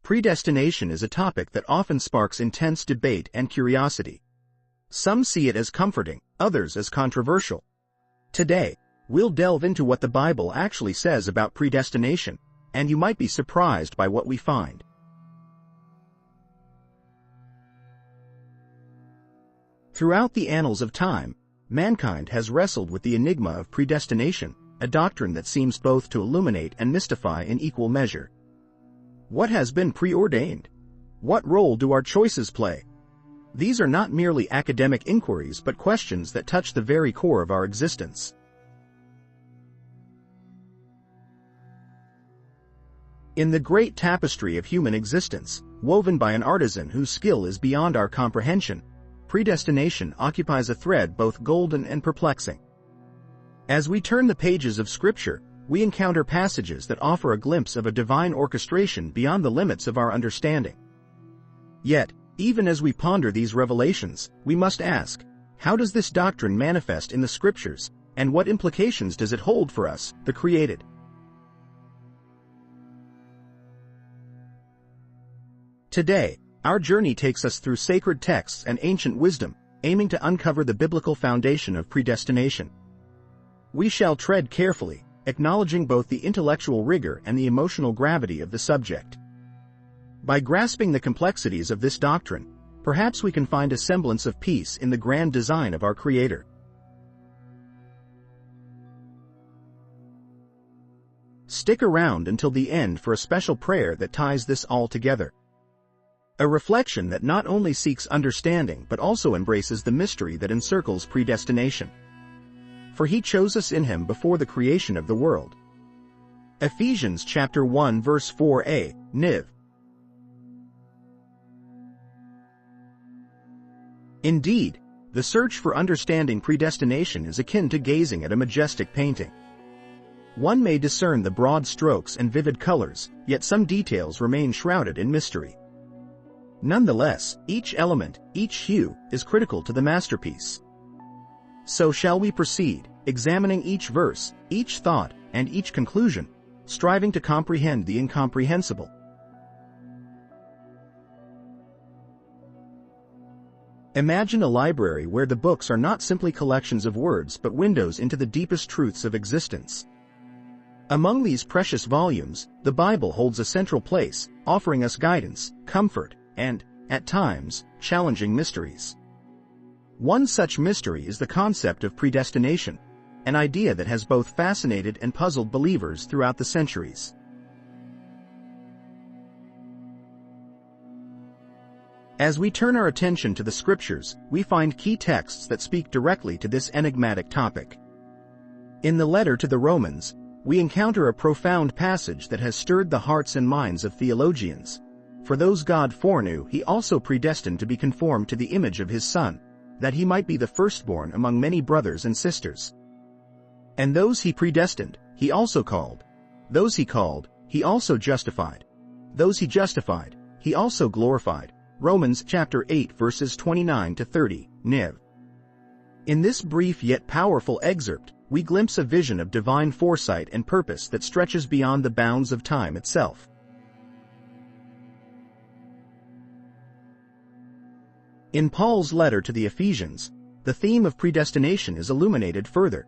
Predestination is a topic that often sparks intense debate and curiosity. Some see it as comforting, others as controversial. Today, we'll delve into what the Bible actually says about predestination, and you might be surprised by what we find. Throughout the annals of time, mankind has wrestled with the enigma of predestination, a doctrine that seems both to illuminate and mystify in equal measure. What has been preordained? What role do our choices play? These are not merely academic inquiries but questions that touch the very core of our existence. In the great tapestry of human existence, woven by an artisan whose skill is beyond our comprehension, predestination occupies a thread both golden and perplexing. As we turn the pages of Scripture, we encounter passages that offer a glimpse of a divine orchestration beyond the limits of our understanding. Yet, even as we ponder these revelations, we must ask, how does this doctrine manifest in the Scriptures, and what implications does it hold for us, the created? Today, our journey takes us through sacred texts and ancient wisdom, aiming to uncover the biblical foundation of predestination. We shall tread carefully, acknowledging both the intellectual rigor and the emotional gravity of the subject. By grasping the complexities of this doctrine, perhaps we can find a semblance of peace in the grand design of our Creator. Stick around until the end for a special prayer that ties this all together. A reflection that not only seeks understanding but also embraces the mystery that encircles predestination. For He chose us in Him before the creation of the world. Ephesians chapter 1 verse 4a, Niv. Indeed, the search for understanding predestination is akin to gazing at a majestic painting. One may discern the broad strokes and vivid colors, yet some details remain shrouded in mystery. Nonetheless, each element, each hue, is critical to the masterpiece. So shall we proceed, examining each verse, each thought, and each conclusion, striving to comprehend the incomprehensible. Imagine a library where the books are not simply collections of words but windows into the deepest truths of existence. Among these precious volumes, the Bible holds a central place, offering us guidance, comfort, and, at times, challenging mysteries. One such mystery is the concept of predestination, an idea that has both fascinated and puzzled believers throughout the centuries. As we turn our attention to the Scriptures, we find key texts that speak directly to this enigmatic topic. In the letter to the Romans, we encounter a profound passage that has stirred the hearts and minds of theologians. For those God foreknew, He also predestined to be conformed to the image of His Son, that He might be the firstborn among many brothers and sisters. And those He predestined, He also called. Those He called, He also justified. Those He justified, He also glorified. Romans chapter 8 verses 29 to 30, Niv. In this brief yet powerful excerpt, we glimpse a vision of divine foresight and purpose that stretches beyond the bounds of time itself. In Paul's letter to the Ephesians, the theme of predestination is illuminated further.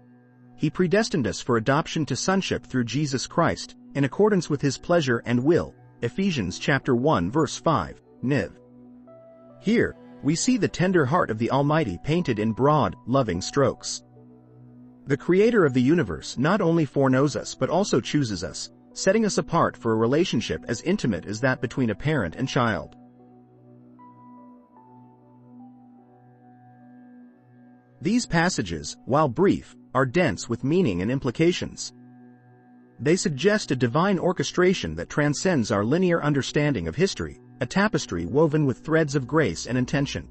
He predestined us for adoption to sonship through Jesus Christ, in accordance with His pleasure and will. Ephesians chapter 1 verse 5, Niv. Here, we see the tender heart of the Almighty painted in broad, loving strokes. The Creator of the universe not only foreknows us but also chooses us, setting us apart for a relationship as intimate as that between a parent and child. These passages, while brief, are dense with meaning and implications. They suggest a divine orchestration that transcends our linear understanding of history, a tapestry woven with threads of grace and intention.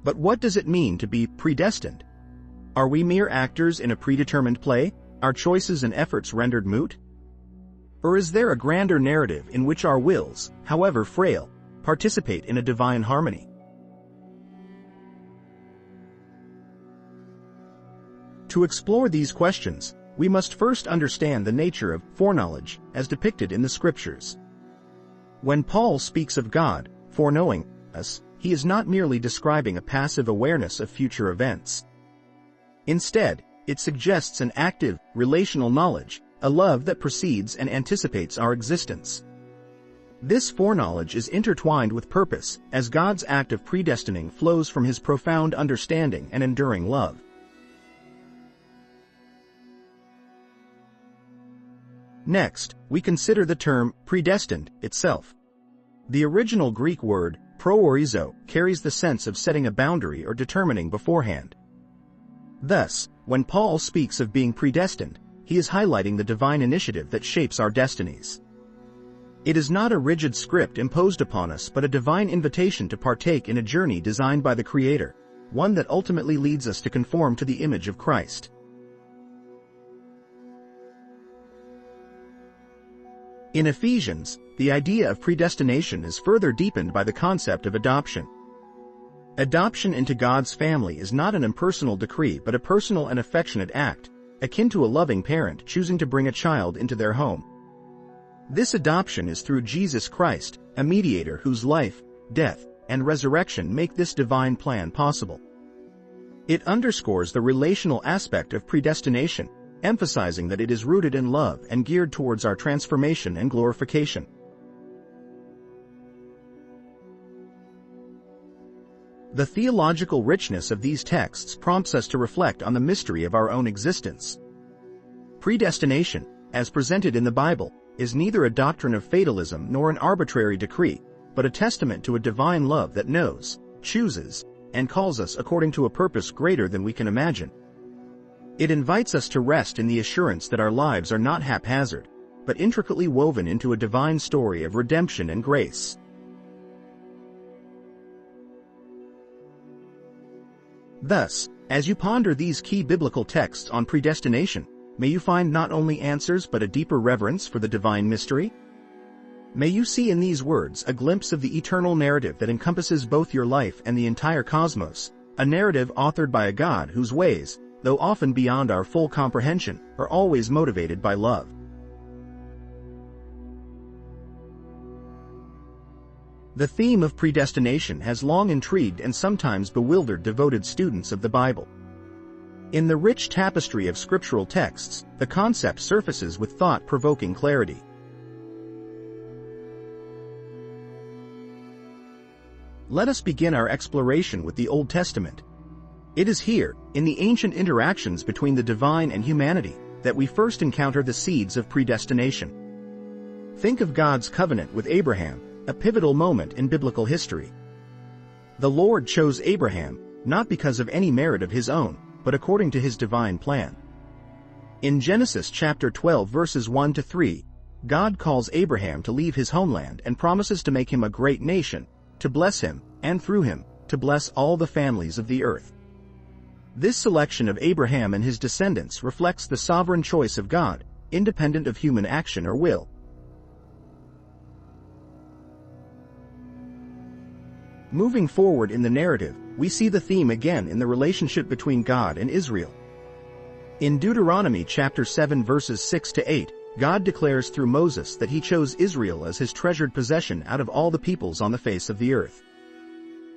But what does it mean to be predestined? Are we mere actors in a predetermined play, our choices and efforts rendered moot? Or is there a grander narrative in which our wills, however frail, participate in a divine harmony? To explore these questions, we must first understand the nature of foreknowledge as depicted in the Scriptures. When Paul speaks of God foreknowing us, he is not merely describing a passive awareness of future events. Instead, it suggests an active, relational knowledge, a love that precedes and anticipates our existence. This foreknowledge is intertwined with purpose, as God's act of predestining flows from his profound understanding and enduring love. Next, we consider the term predestined itself. The original Greek word proorizo carries the sense of setting a boundary or determining beforehand. Thus, when Paul speaks of being predestined, he is highlighting the divine initiative that shapes our destinies. It is not a rigid script imposed upon us but a divine invitation to partake in a journey designed by the Creator, one that ultimately leads us to conform to the image of Christ. In Ephesians, the idea of predestination is further deepened by the concept of adoption. Adoption into God's family is not an impersonal decree but a personal and affectionate act, akin to a loving parent choosing to bring a child into their home. This adoption is through Jesus Christ, a mediator whose life, death, and resurrection make this divine plan possible. It underscores the relational aspect of predestination, emphasizing that it is rooted in love and geared towards our transformation and glorification. The theological richness of these texts prompts us to reflect on the mystery of our own existence. Predestination, as presented in the Bible, is neither a doctrine of fatalism nor an arbitrary decree, but a testament to a divine love that knows, chooses, and calls us according to a purpose greater than we can imagine. It invites us to rest in the assurance that our lives are not haphazard, but intricately woven into a divine story of redemption and grace. Thus, as you ponder these key biblical texts on predestination, may you find not only answers but a deeper reverence for the divine mystery. May you see in these words a glimpse of the eternal narrative that encompasses both your life and the entire cosmos, a narrative authored by a God whose ways, though often beyond our full comprehension, are always motivated by love. The theme of predestination has long intrigued and sometimes bewildered devoted students of the Bible. In the rich tapestry of scriptural texts, the concept surfaces with thought-provoking clarity. Let us begin our exploration with the Old Testament. It is here, in the ancient interactions between the divine and humanity, that we first encounter the seeds of predestination. Think of God's covenant with Abraham, a pivotal moment in biblical history. The Lord chose Abraham, not because of any merit of his own, but according to his divine plan. In Genesis chapter 12 verses 1 to 3, God calls Abraham to leave his homeland and promises to make him a great nation, to bless him, and through him, to bless all the families of the earth. This selection of Abraham and his descendants reflects the sovereign choice of God, independent of human action or will. Moving forward in the narrative, we see the theme again in the relationship between God and Israel. In Deuteronomy chapter 7 verses 6 to 8, God declares through Moses that he chose Israel as his treasured possession out of all the peoples on the face of the earth.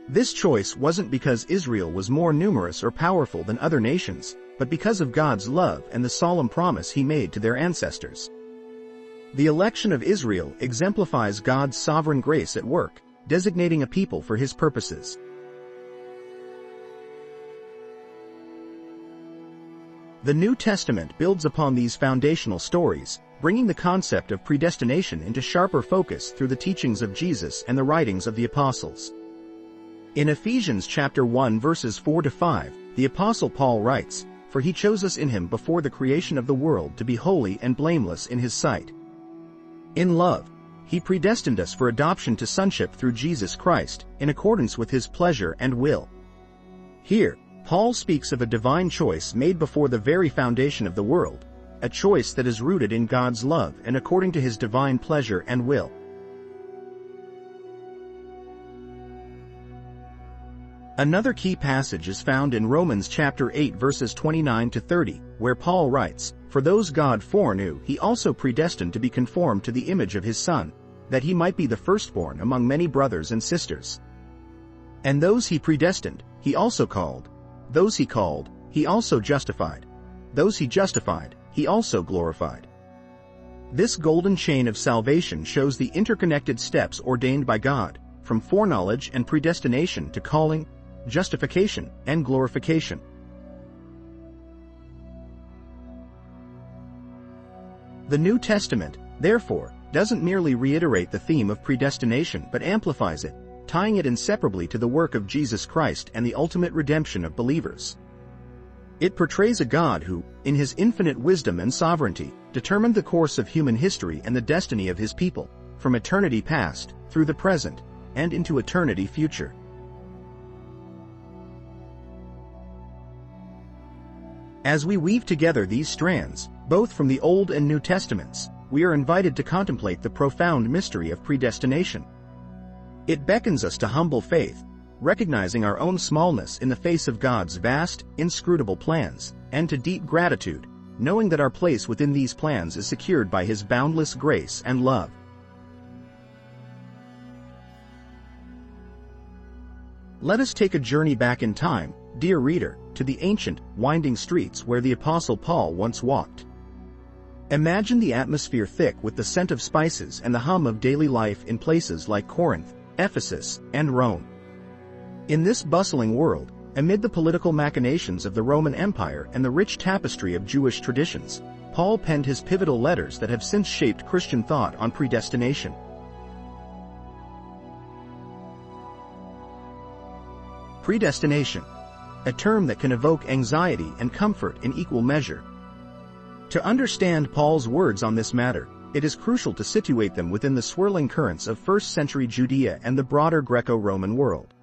This choice wasn't because Israel was more numerous or powerful than other nations, but because of God's love and the solemn promise he made to their ancestors. The election of Israel exemplifies God's sovereign grace at work, designating a people for his purposes. The New Testament builds upon these foundational stories, bringing the concept of predestination into sharper focus through the teachings of Jesus and the writings of the apostles. In Ephesians chapter 1 verses 4 to 5, the apostle Paul writes, "For he chose us in him before the creation of the world to be holy and blameless in his sight. In love, he predestined us for adoption to sonship through Jesus Christ, in accordance with his pleasure and will." Here, Paul speaks of a divine choice made before the very foundation of the world, a choice that is rooted in God's love and according to his divine pleasure and will. Another key passage is found in Romans chapter 8 verses 29 to 30, where Paul writes, "For those God foreknew he also predestined to be conformed to the image of his Son, that he might be the firstborn among many brothers and sisters. And those he predestined, he also called. Those he called, he also justified. Those he justified, he also glorified. This golden chain of salvation shows the interconnected steps ordained by God, from foreknowledge and predestination to calling, justification, and glorification. The New Testament, therefore, doesn't merely reiterate the theme of predestination but amplifies it, tying it inseparably to the work of Jesus Christ and the ultimate redemption of believers. It portrays a God who, in his infinite wisdom and sovereignty, determined the course of human history and the destiny of his people, from eternity past, through the present, and into eternity future. As we weave together these strands, both from the Old and New Testaments, we are invited to contemplate the profound mystery of predestination. It beckons us to humble faith, recognizing our own smallness in the face of God's vast, inscrutable plans, and to deep gratitude, knowing that our place within these plans is secured by His boundless grace and love. Let us take a journey back in time, dear reader, to the ancient, winding streets where the Apostle Paul once walked. Imagine the atmosphere thick with the scent of spices and the hum of daily life in places like Corinth, Ephesus, and Rome. In this bustling world, amid the political machinations of the Roman Empire and the rich tapestry of Jewish traditions, Paul penned his pivotal letters that have since shaped Christian thought on predestination. Predestination, a term that can evoke anxiety and comfort in equal measure. To understand Paul's words on this matter, it is crucial to situate them within the swirling currents of first-century Judea and the broader Greco-Roman world.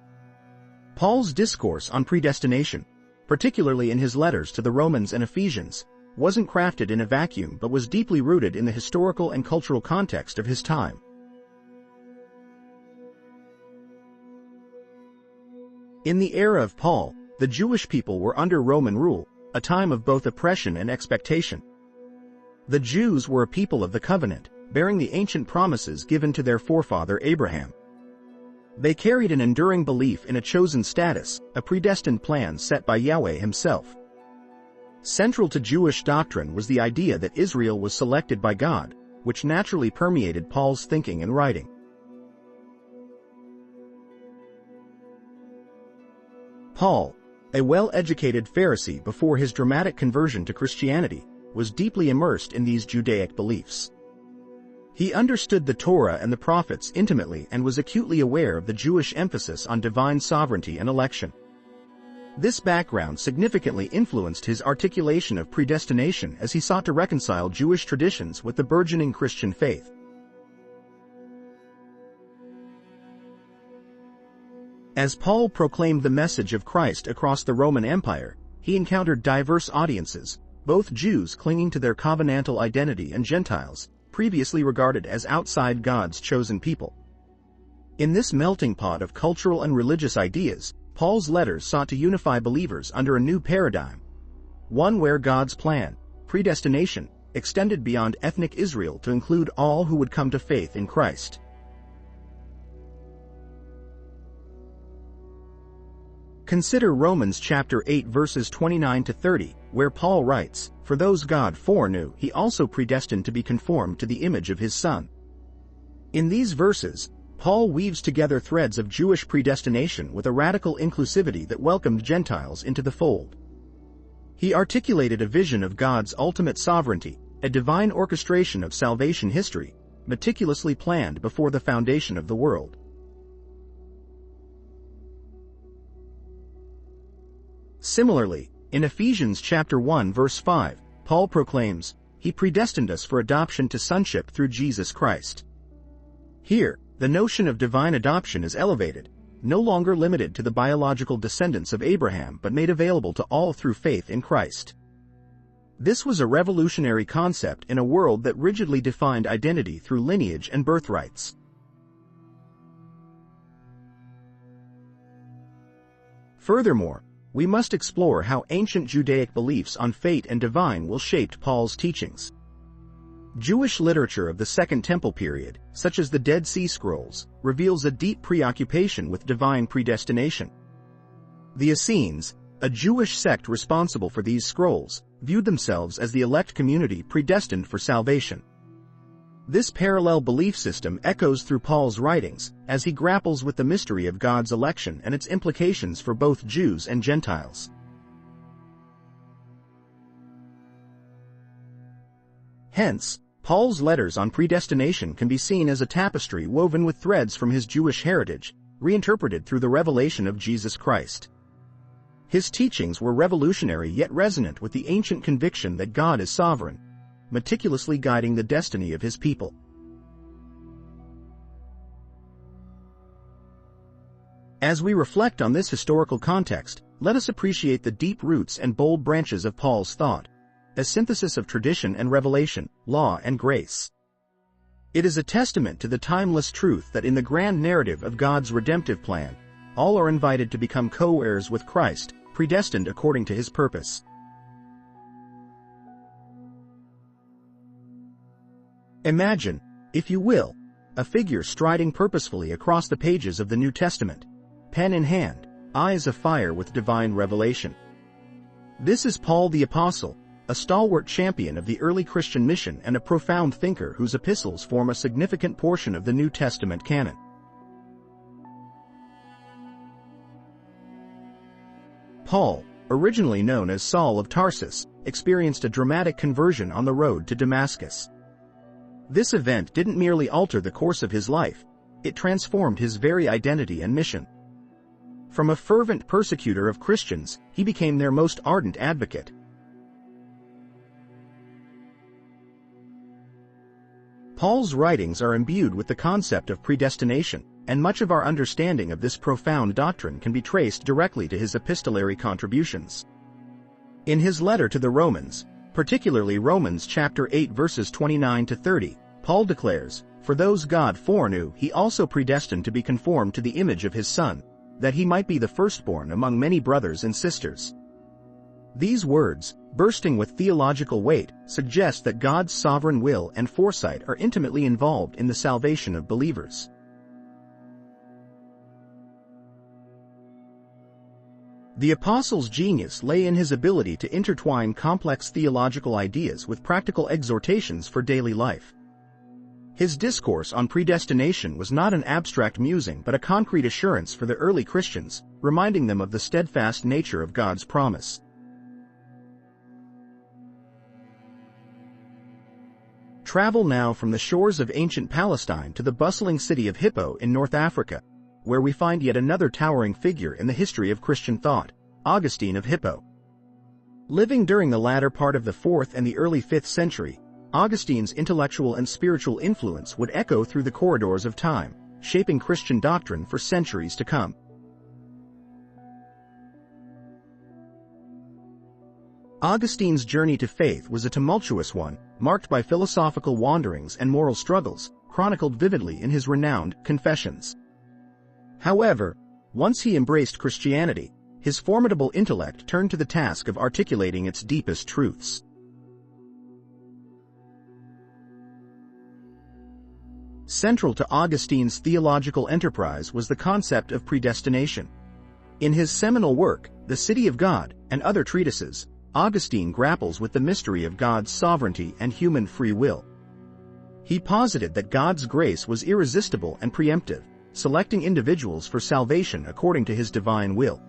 Paul's discourse on predestination, particularly in his letters to the Romans and Ephesians, wasn't crafted in a vacuum but was deeply rooted in the historical and cultural context of his time. In the era of Paul, the Jewish people were under Roman rule, a time of both oppression and expectation. The Jews were a people of the covenant, bearing the ancient promises given to their forefather Abraham. They carried an enduring belief in a chosen status, a predestined plan set by Yahweh himself. Central to Jewish doctrine was the idea that Israel was selected by God, which naturally permeated Paul's thinking and writing. Paul, a well-educated Pharisee before his dramatic conversion to Christianity, was deeply immersed in these Judaic beliefs. He understood the Torah and the prophets intimately and was acutely aware of the Jewish emphasis on divine sovereignty and election. This background significantly influenced his articulation of predestination as he sought to reconcile Jewish traditions with the burgeoning Christian faith. As Paul proclaimed the message of Christ across the Roman Empire, he encountered diverse audiences, both Jews clinging to their covenantal identity and Gentiles, previously regarded as outside God's chosen people. In this melting pot of cultural and religious ideas, Paul's letters sought to unify believers under a new paradigm, one where God's plan, predestination, extended beyond ethnic Israel to include all who would come to faith in Christ. Consider Romans chapter 8 verses 29 to 30, where Paul writes, "For those God foreknew, he also predestined to be conformed to the image of his Son." In these verses, Paul weaves together threads of Jewish predestination with a radical inclusivity that welcomed Gentiles into the fold. He articulated a vision of God's ultimate sovereignty, a divine orchestration of salvation history, meticulously planned before the foundation of the world. Similarly, in Ephesians chapter 1 verse 5, Paul proclaims, "He predestined us for adoption to sonship through Jesus Christ." Here, the notion of divine adoption is elevated, no longer limited to the biological descendants of Abraham but made available to all through faith in Christ. This was a revolutionary concept in a world that rigidly defined identity through lineage and birthrights. Furthermore, we must explore how ancient Judaic beliefs on fate and divine will shape Paul's teachings. Jewish literature of the Second Temple period, such as the Dead Sea Scrolls, reveals a deep preoccupation with divine predestination. The Essenes, a Jewish sect responsible for these scrolls, viewed themselves as the elect community predestined for salvation. This parallel belief system echoes through Paul's writings as he grapples with the mystery of God's election and its implications for both Jews and Gentiles. Hence, Paul's letters on predestination can be seen as a tapestry woven with threads from his Jewish heritage, reinterpreted through the revelation of Jesus Christ. His teachings were revolutionary yet resonant with the ancient conviction that God is sovereign, meticulously guiding the destiny of his people. As we reflect on this historical context, let us appreciate the deep roots and bold branches of Paul's thought, a synthesis of tradition and revelation, law and grace. It is a testament to the timeless truth that in the grand narrative of God's redemptive plan, all are invited to become co-heirs with Christ, predestined according to his purpose. Imagine, if you will, a figure striding purposefully across the pages of the New Testament, pen in hand, eyes afire with divine revelation. This is Paul the Apostle, a stalwart champion of the early Christian mission and a profound thinker whose epistles form a significant portion of the New Testament canon. Paul, originally known as Saul of Tarsus, experienced a dramatic conversion on the road to Damascus. This event didn't merely alter the course of his life, it transformed his very identity and mission. From a fervent persecutor of Christians, he became their most ardent advocate. Paul's writings are imbued with the concept of predestination, and much of our understanding of this profound doctrine can be traced directly to his epistolary contributions. In his letter to the Romans, particularly Romans chapter 8 verses 29 to 30, Paul declares, "For those God foreknew, he also predestined to be conformed to the image of his Son, that he might be the firstborn among many brothers and sisters." These words, bursting with theological weight, suggest that God's sovereign will and foresight are intimately involved in the salvation of believers. The apostle's genius lay in his ability to intertwine complex theological ideas with practical exhortations for daily life. His discourse on predestination was not an abstract musing but a concrete assurance for the early Christians, reminding them of the steadfast nature of God's promise. Travel now from the shores of ancient Palestine to the bustling city of Hippo in North Africa, where we find yet another towering figure in the history of Christian thought, Augustine of Hippo. Living during the latter part of the 4th and the early 5th century, Augustine's intellectual and spiritual influence would echo through the corridors of time, shaping Christian doctrine for centuries to come. Augustine's journey to faith was a tumultuous one, marked by philosophical wanderings and moral struggles, chronicled vividly in his renowned Confessions. However, once he embraced Christianity, his formidable intellect turned to the task of articulating its deepest truths. Central to Augustine's theological enterprise was the concept of predestination. In his seminal work, The City of God, and other treatises, Augustine grapples with the mystery of God's sovereignty and human free will. He posited that God's grace was irresistible and preemptive, selecting individuals for salvation according to his divine will.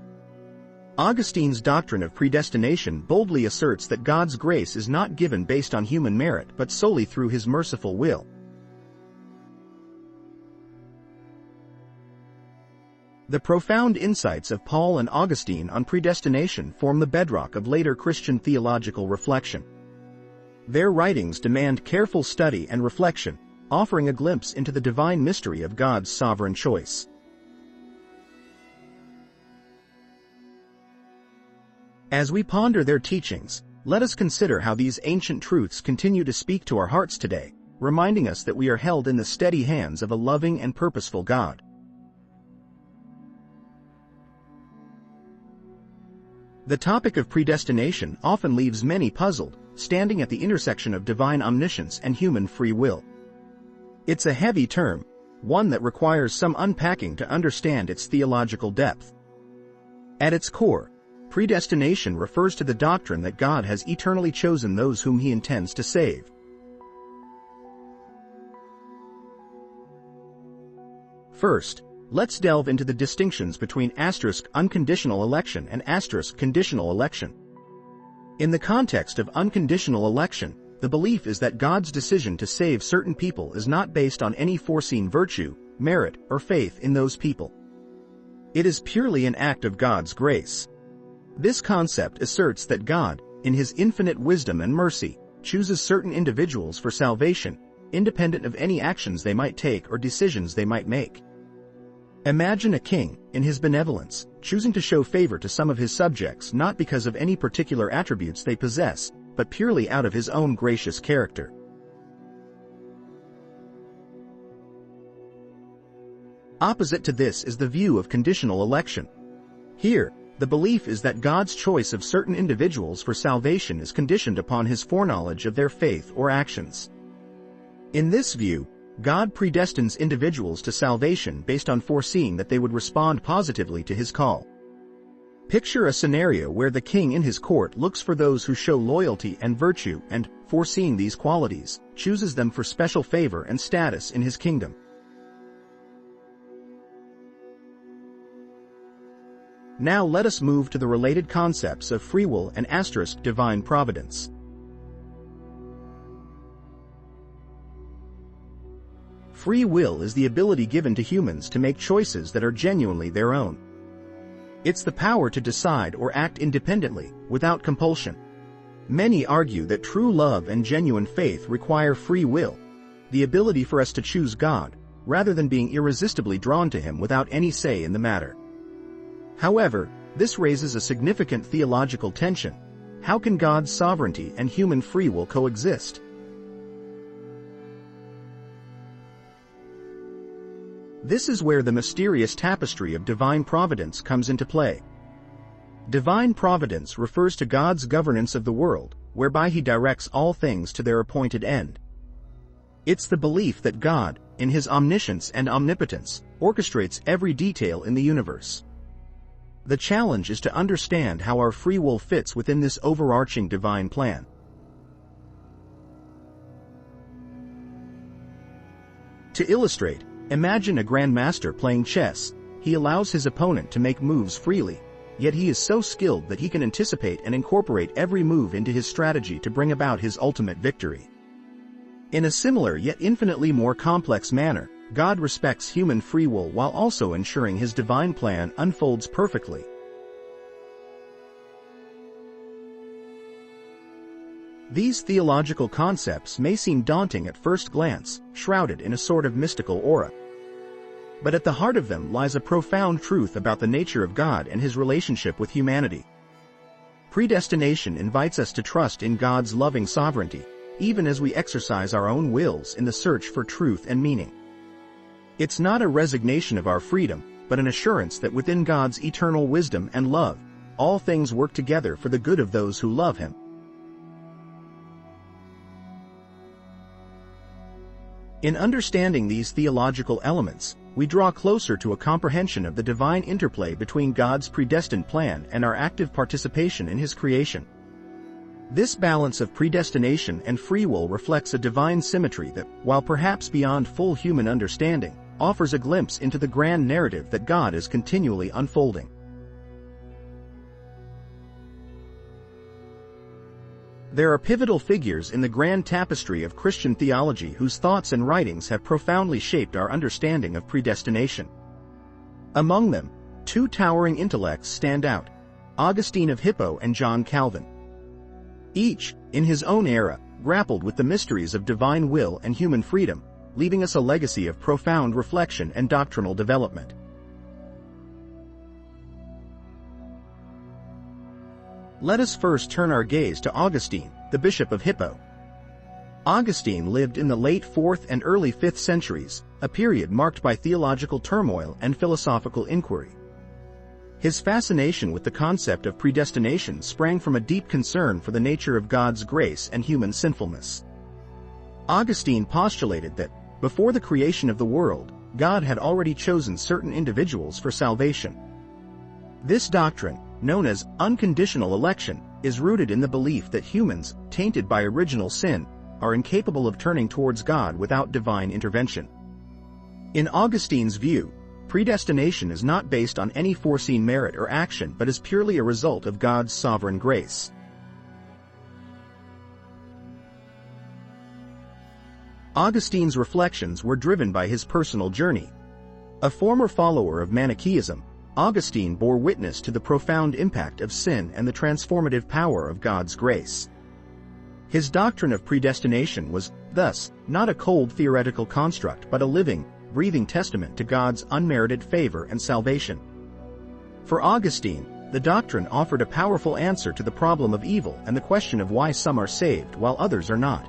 Augustine's doctrine of predestination boldly asserts that God's grace is not given based on human merit but solely through his merciful will. The profound insights of Paul and Augustine on predestination form the bedrock of later Christian theological reflection. Their writings demand careful study and reflection, offering a glimpse into the divine mystery of God's sovereign choice. As we ponder their teachings, let us consider how these ancient truths continue to speak to our hearts today, reminding us that we are held in the steady hands of a loving and purposeful God. The topic of predestination often leaves many puzzled, standing at the intersection of divine omniscience and human free will. It's a heavy term, one that requires some unpacking to understand its theological depth. At its core, predestination refers to the doctrine that God has eternally chosen those whom he intends to save. First, let's delve into the distinctions between *unconditional election and *conditional election. In the context of unconditional election, the belief is that God's decision to save certain people is not based on any foreseen virtue, merit, or faith in those people. It is purely an act of God's grace. This concept asserts that God, in his infinite wisdom and mercy, chooses certain individuals for salvation, independent of any actions they might take or decisions they might make. Imagine a king, in his benevolence, choosing to show favor to some of his subjects not because of any particular attributes they possess, but purely out of his own gracious character. Opposite to this is the view of conditional election. Here, the belief is that God's choice of certain individuals for salvation is conditioned upon his foreknowledge of their faith or actions. In this view, God predestines individuals to salvation based on foreseeing that they would respond positively to his call. Picture a scenario where the king in his court looks for those who show loyalty and virtue and, foreseeing these qualities, chooses them for special favor and status in his kingdom. Now let us move to the related concepts of free will and divine providence. Free will is the ability given to humans to make choices that are genuinely their own. It's the power to decide or act independently, without compulsion. Many argue that true love and genuine faith require free will, the ability for us to choose God, rather than being irresistibly drawn to him without any say in the matter. However, this raises a significant theological tension. How can God's sovereignty and human free will coexist? This is where the mysterious tapestry of divine providence comes into play. Divine providence refers to God's governance of the world, whereby he directs all things to their appointed end. It's the belief that God, in his omniscience and omnipotence, orchestrates every detail in the universe. The challenge is to understand how our free will fits within this overarching divine plan. To illustrate, imagine a grandmaster playing chess. He allows his opponent to make moves freely, yet he is so skilled that he can anticipate and incorporate every move into his strategy to bring about his ultimate victory. In a similar yet infinitely more complex manner, God respects human free will while also ensuring his divine plan unfolds perfectly. These theological concepts may seem daunting at first glance, shrouded in a sort of mystical aura. But at the heart of them lies a profound truth about the nature of God and his relationship with humanity. Predestination invites us to trust in God's loving sovereignty, even as we exercise our own wills in the search for truth and meaning. It's not a resignation of our freedom, but an assurance that within God's eternal wisdom and love, all things work together for the good of those who love him. In understanding these theological elements, we draw closer to a comprehension of the divine interplay between God's predestined plan and our active participation in his creation. This balance of predestination and free will reflects a divine symmetry that, while perhaps beyond full human understanding, offers a glimpse into the grand narrative that God is continually unfolding. There are pivotal figures in the grand tapestry of Christian theology whose thoughts and writings have profoundly shaped our understanding of predestination. Among them, two towering intellects stand out: Augustine of Hippo and John Calvin. Each, in his own era, grappled with the mysteries of divine will and human freedom, leaving us a legacy of profound reflection and doctrinal development. Let us first turn our gaze to Augustine, the Bishop of Hippo. Augustine lived in the late 4th and early 5th centuries, a period marked by theological turmoil and philosophical inquiry. His fascination with the concept of predestination sprang from a deep concern for the nature of God's grace and human sinfulness. Augustine postulated that, before the creation of the world, God had already chosen certain individuals for salvation. This doctrine, known as unconditional election, is rooted in the belief that humans, tainted by original sin, are incapable of turning towards God without divine intervention. In Augustine's view, predestination is not based on any foreseen merit or action but is purely a result of God's sovereign grace. Augustine's reflections were driven by his personal journey. A former follower of Manichaeism, Augustine bore witness to the profound impact of sin and the transformative power of God's grace. His doctrine of predestination was, thus, not a cold theoretical construct but a living, breathing testament to God's unmerited favor and salvation. For Augustine, the doctrine offered a powerful answer to the problem of evil and the question of why some are saved while others are not.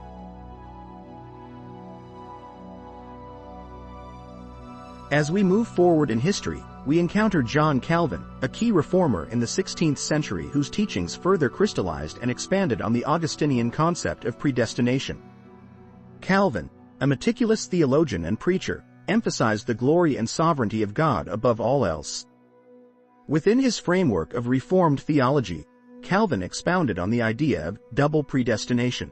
As we move forward in history, we encounter John Calvin, a key reformer in the 16th century whose teachings further crystallized and expanded on the Augustinian concept of predestination. Calvin, a meticulous theologian and preacher, emphasized the glory and sovereignty of God above all else. Within his framework of Reformed theology, Calvin expounded on the idea of double predestination.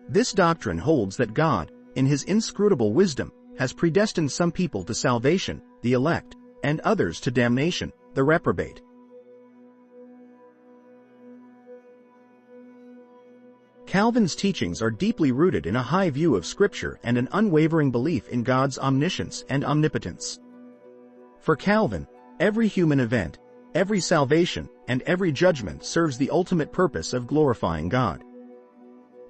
This doctrine holds that God, in his inscrutable wisdom, has predestined some people to salvation, the elect, and others to damnation, the reprobate. Calvin's teachings are deeply rooted in a high view of Scripture and an unwavering belief in God's omniscience and omnipotence. For Calvin, every human event, every salvation, and every judgment serves the ultimate purpose of glorifying God.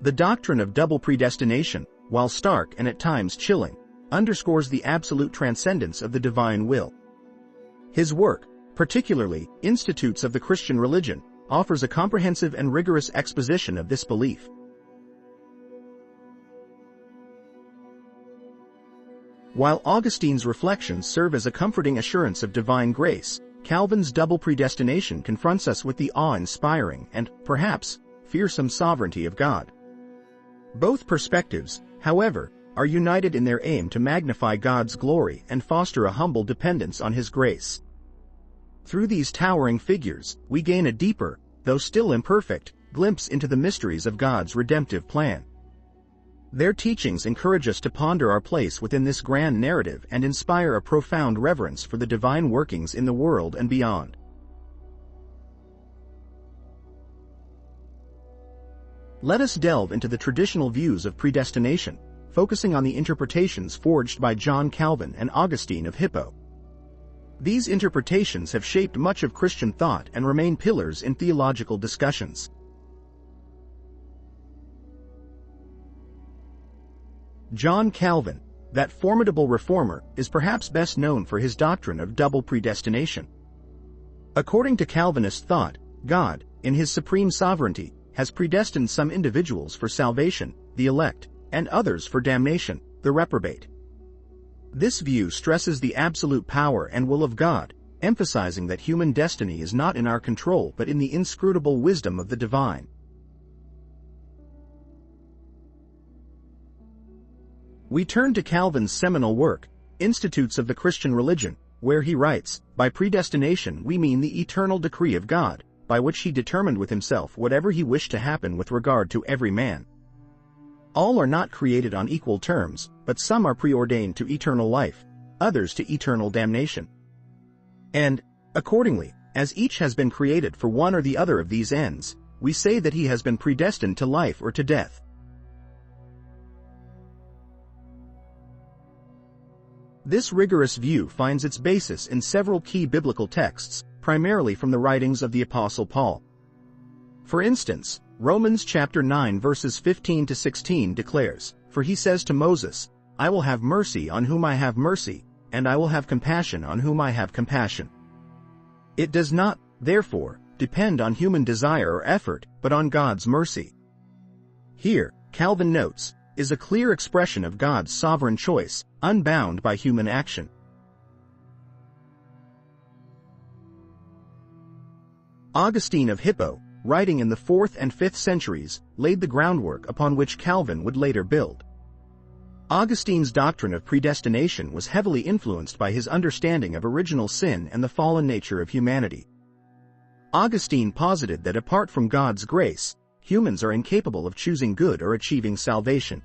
The doctrine of double predestination, while stark and at times chilling, underscores the absolute transcendence of the divine will. His work, particularly Institutes of the Christian Religion, offers a comprehensive and rigorous exposition of this belief. While Augustine's reflections serve as a comforting assurance of divine grace, Calvin's double predestination confronts us with the awe-inspiring and, perhaps, fearsome sovereignty of God. Both perspectives, however, are united in their aim to magnify God's glory and foster a humble dependence on His grace. Through these towering figures, we gain a deeper, though still imperfect, glimpse into the mysteries of God's redemptive plan. Their teachings encourage us to ponder our place within this grand narrative and inspire a profound reverence for the divine workings in the world and beyond. Let us delve into the traditional views of predestination, focusing on the interpretations forged by John Calvin and Augustine of Hippo. These interpretations have shaped much of Christian thought and remain pillars in theological discussions. John Calvin, that formidable reformer, is perhaps best known for his doctrine of double predestination. According to Calvinist thought, God, in His supreme sovereignty, has predestined some individuals for salvation, the elect, and others for damnation, the reprobate. This view stresses the absolute power and will of God, emphasizing that human destiny is not in our control but in the inscrutable wisdom of the divine. We turn to Calvin's seminal work, Institutes of the Christian Religion, where he writes, "By predestination we mean the eternal decree of God, by which He determined with Himself whatever He wished to happen with regard to every man. All are not created on equal terms, but some are preordained to eternal life, others to eternal damnation. And, accordingly, as each has been created for one or the other of these ends, we say that he has been predestined to life or to death." This rigorous view finds its basis in several key biblical texts, primarily from the writings of the Apostle Paul. For instance, Romans chapter 9 verses 15 to 16 declares, "For he says to Moses, I will have mercy on whom I have mercy, and I will have compassion on whom I have compassion." It does not, therefore, depend on human desire or effort, but on God's mercy. Here, Calvin notes, is a clear expression of God's sovereign choice, unbound by human action. Augustine of Hippo, writing in the 4th and 5th centuries, laid the groundwork upon which Calvin would later build. Augustine's doctrine of predestination was heavily influenced by his understanding of original sin and the fallen nature of humanity. Augustine posited that apart from God's grace, humans are incapable of choosing good or achieving salvation.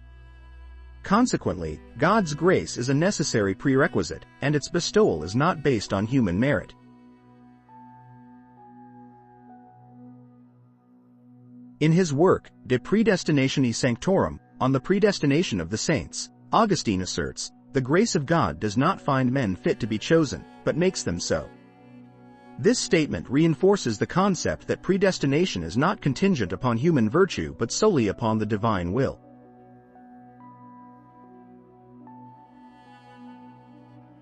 Consequently, God's grace is a necessary prerequisite, and its bestowal is not based on human merit. In his work, De Predestinatione Sanctorum, on the predestination of the saints, Augustine asserts, "The grace of God does not find men fit to be chosen, but makes them so." This statement reinforces the concept that predestination is not contingent upon human virtue but solely upon the divine will.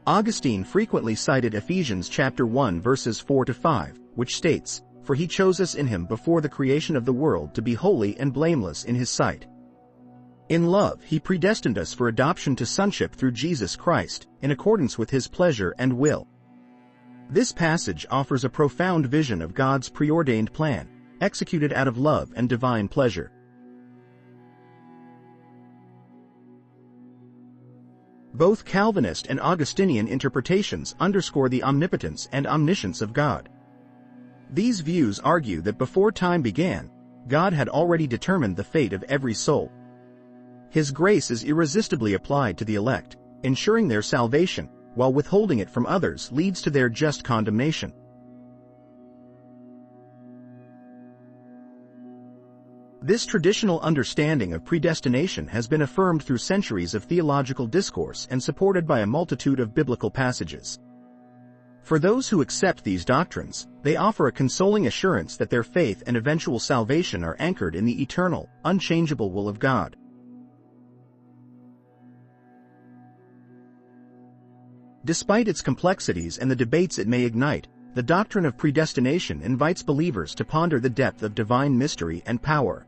Augustine frequently cited Ephesians chapter 1 verses 4-5, which states, "For he chose us in him before the creation of the world to be holy and blameless in his sight. In love he predestined us for adoption to sonship through Jesus Christ, in accordance with his pleasure and will." This passage offers a profound vision of God's preordained plan, executed out of love and divine pleasure. Both Calvinist and Augustinian interpretations underscore the omnipotence and omniscience of God. These views argue that before time began, God had already determined the fate of every soul. His grace is irresistibly applied to the elect, ensuring their salvation, while withholding it from others leads to their just condemnation. This traditional understanding of predestination has been affirmed through centuries of theological discourse and supported by a multitude of biblical passages. For those who accept these doctrines, they offer a consoling assurance that their faith and eventual salvation are anchored in the eternal, unchangeable will of God. Despite its complexities and the debates it may ignite, the doctrine of predestination invites believers to ponder the depth of divine mystery and power.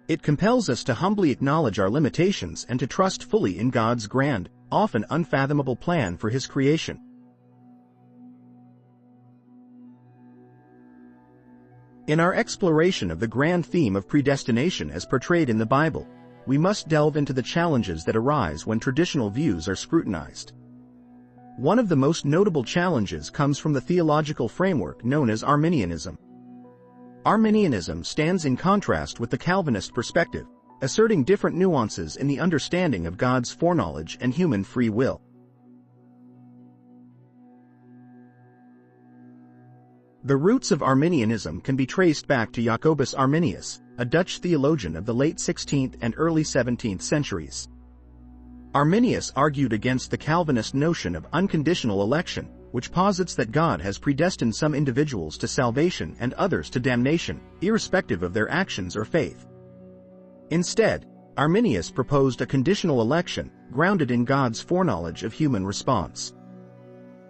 It compels us to humbly acknowledge our limitations and to trust fully in God's grand, often unfathomable plan for His creation. In our exploration of the grand theme of predestination as portrayed in the Bible, we must delve into the challenges that arise when traditional views are scrutinized. One of the most notable challenges comes from the theological framework known as Arminianism. Arminianism stands in contrast with the Calvinist perspective, asserting different nuances in the understanding of God's foreknowledge and human free will. The roots of Arminianism can be traced back to Jacobus Arminius, a Dutch theologian of the late 16th and early 17th centuries. Arminius argued against the Calvinist notion of unconditional election, which posits that God has predestined some individuals to salvation and others to damnation, irrespective of their actions or faith. Instead, Arminius proposed a conditional election, grounded in God's foreknowledge of human response.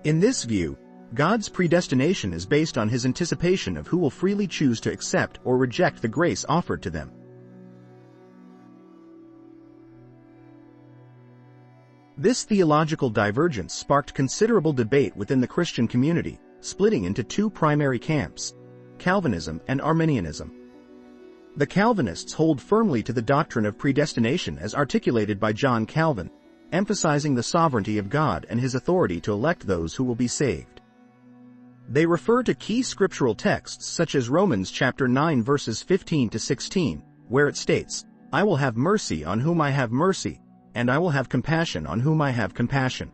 In this view, God's predestination is based on His anticipation of who will freely choose to accept or reject the grace offered to them. This theological divergence sparked considerable debate within the Christian community, splitting into two primary camps: Calvinism and Arminianism. The Calvinists hold firmly to the doctrine of predestination as articulated by John Calvin, emphasizing the sovereignty of God and His authority to elect those who will be saved. They refer to key scriptural texts such as Romans chapter 9 verses 15 to 16, where it states, "I will have mercy on whom I have mercy, and I will have compassion on whom I have compassion."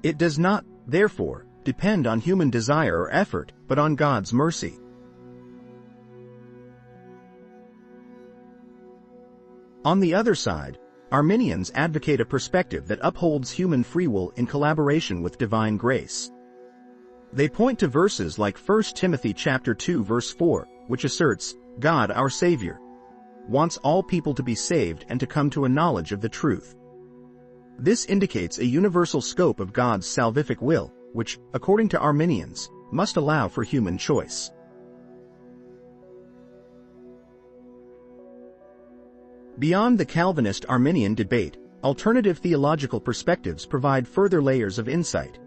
It does not, therefore, depend on human desire or effort, but on God's mercy. On the other side, Arminians advocate a perspective that upholds human free will in collaboration with divine grace. They point to verses like 1 Timothy chapter 2 verse 4, which asserts, "God our Savior wants all people to be saved and to come to a knowledge of the truth." This indicates a universal scope of God's salvific will, which, according to Arminians, must allow for human choice. Beyond the Calvinist-Arminian debate, alternative theological perspectives provide further layers of insight.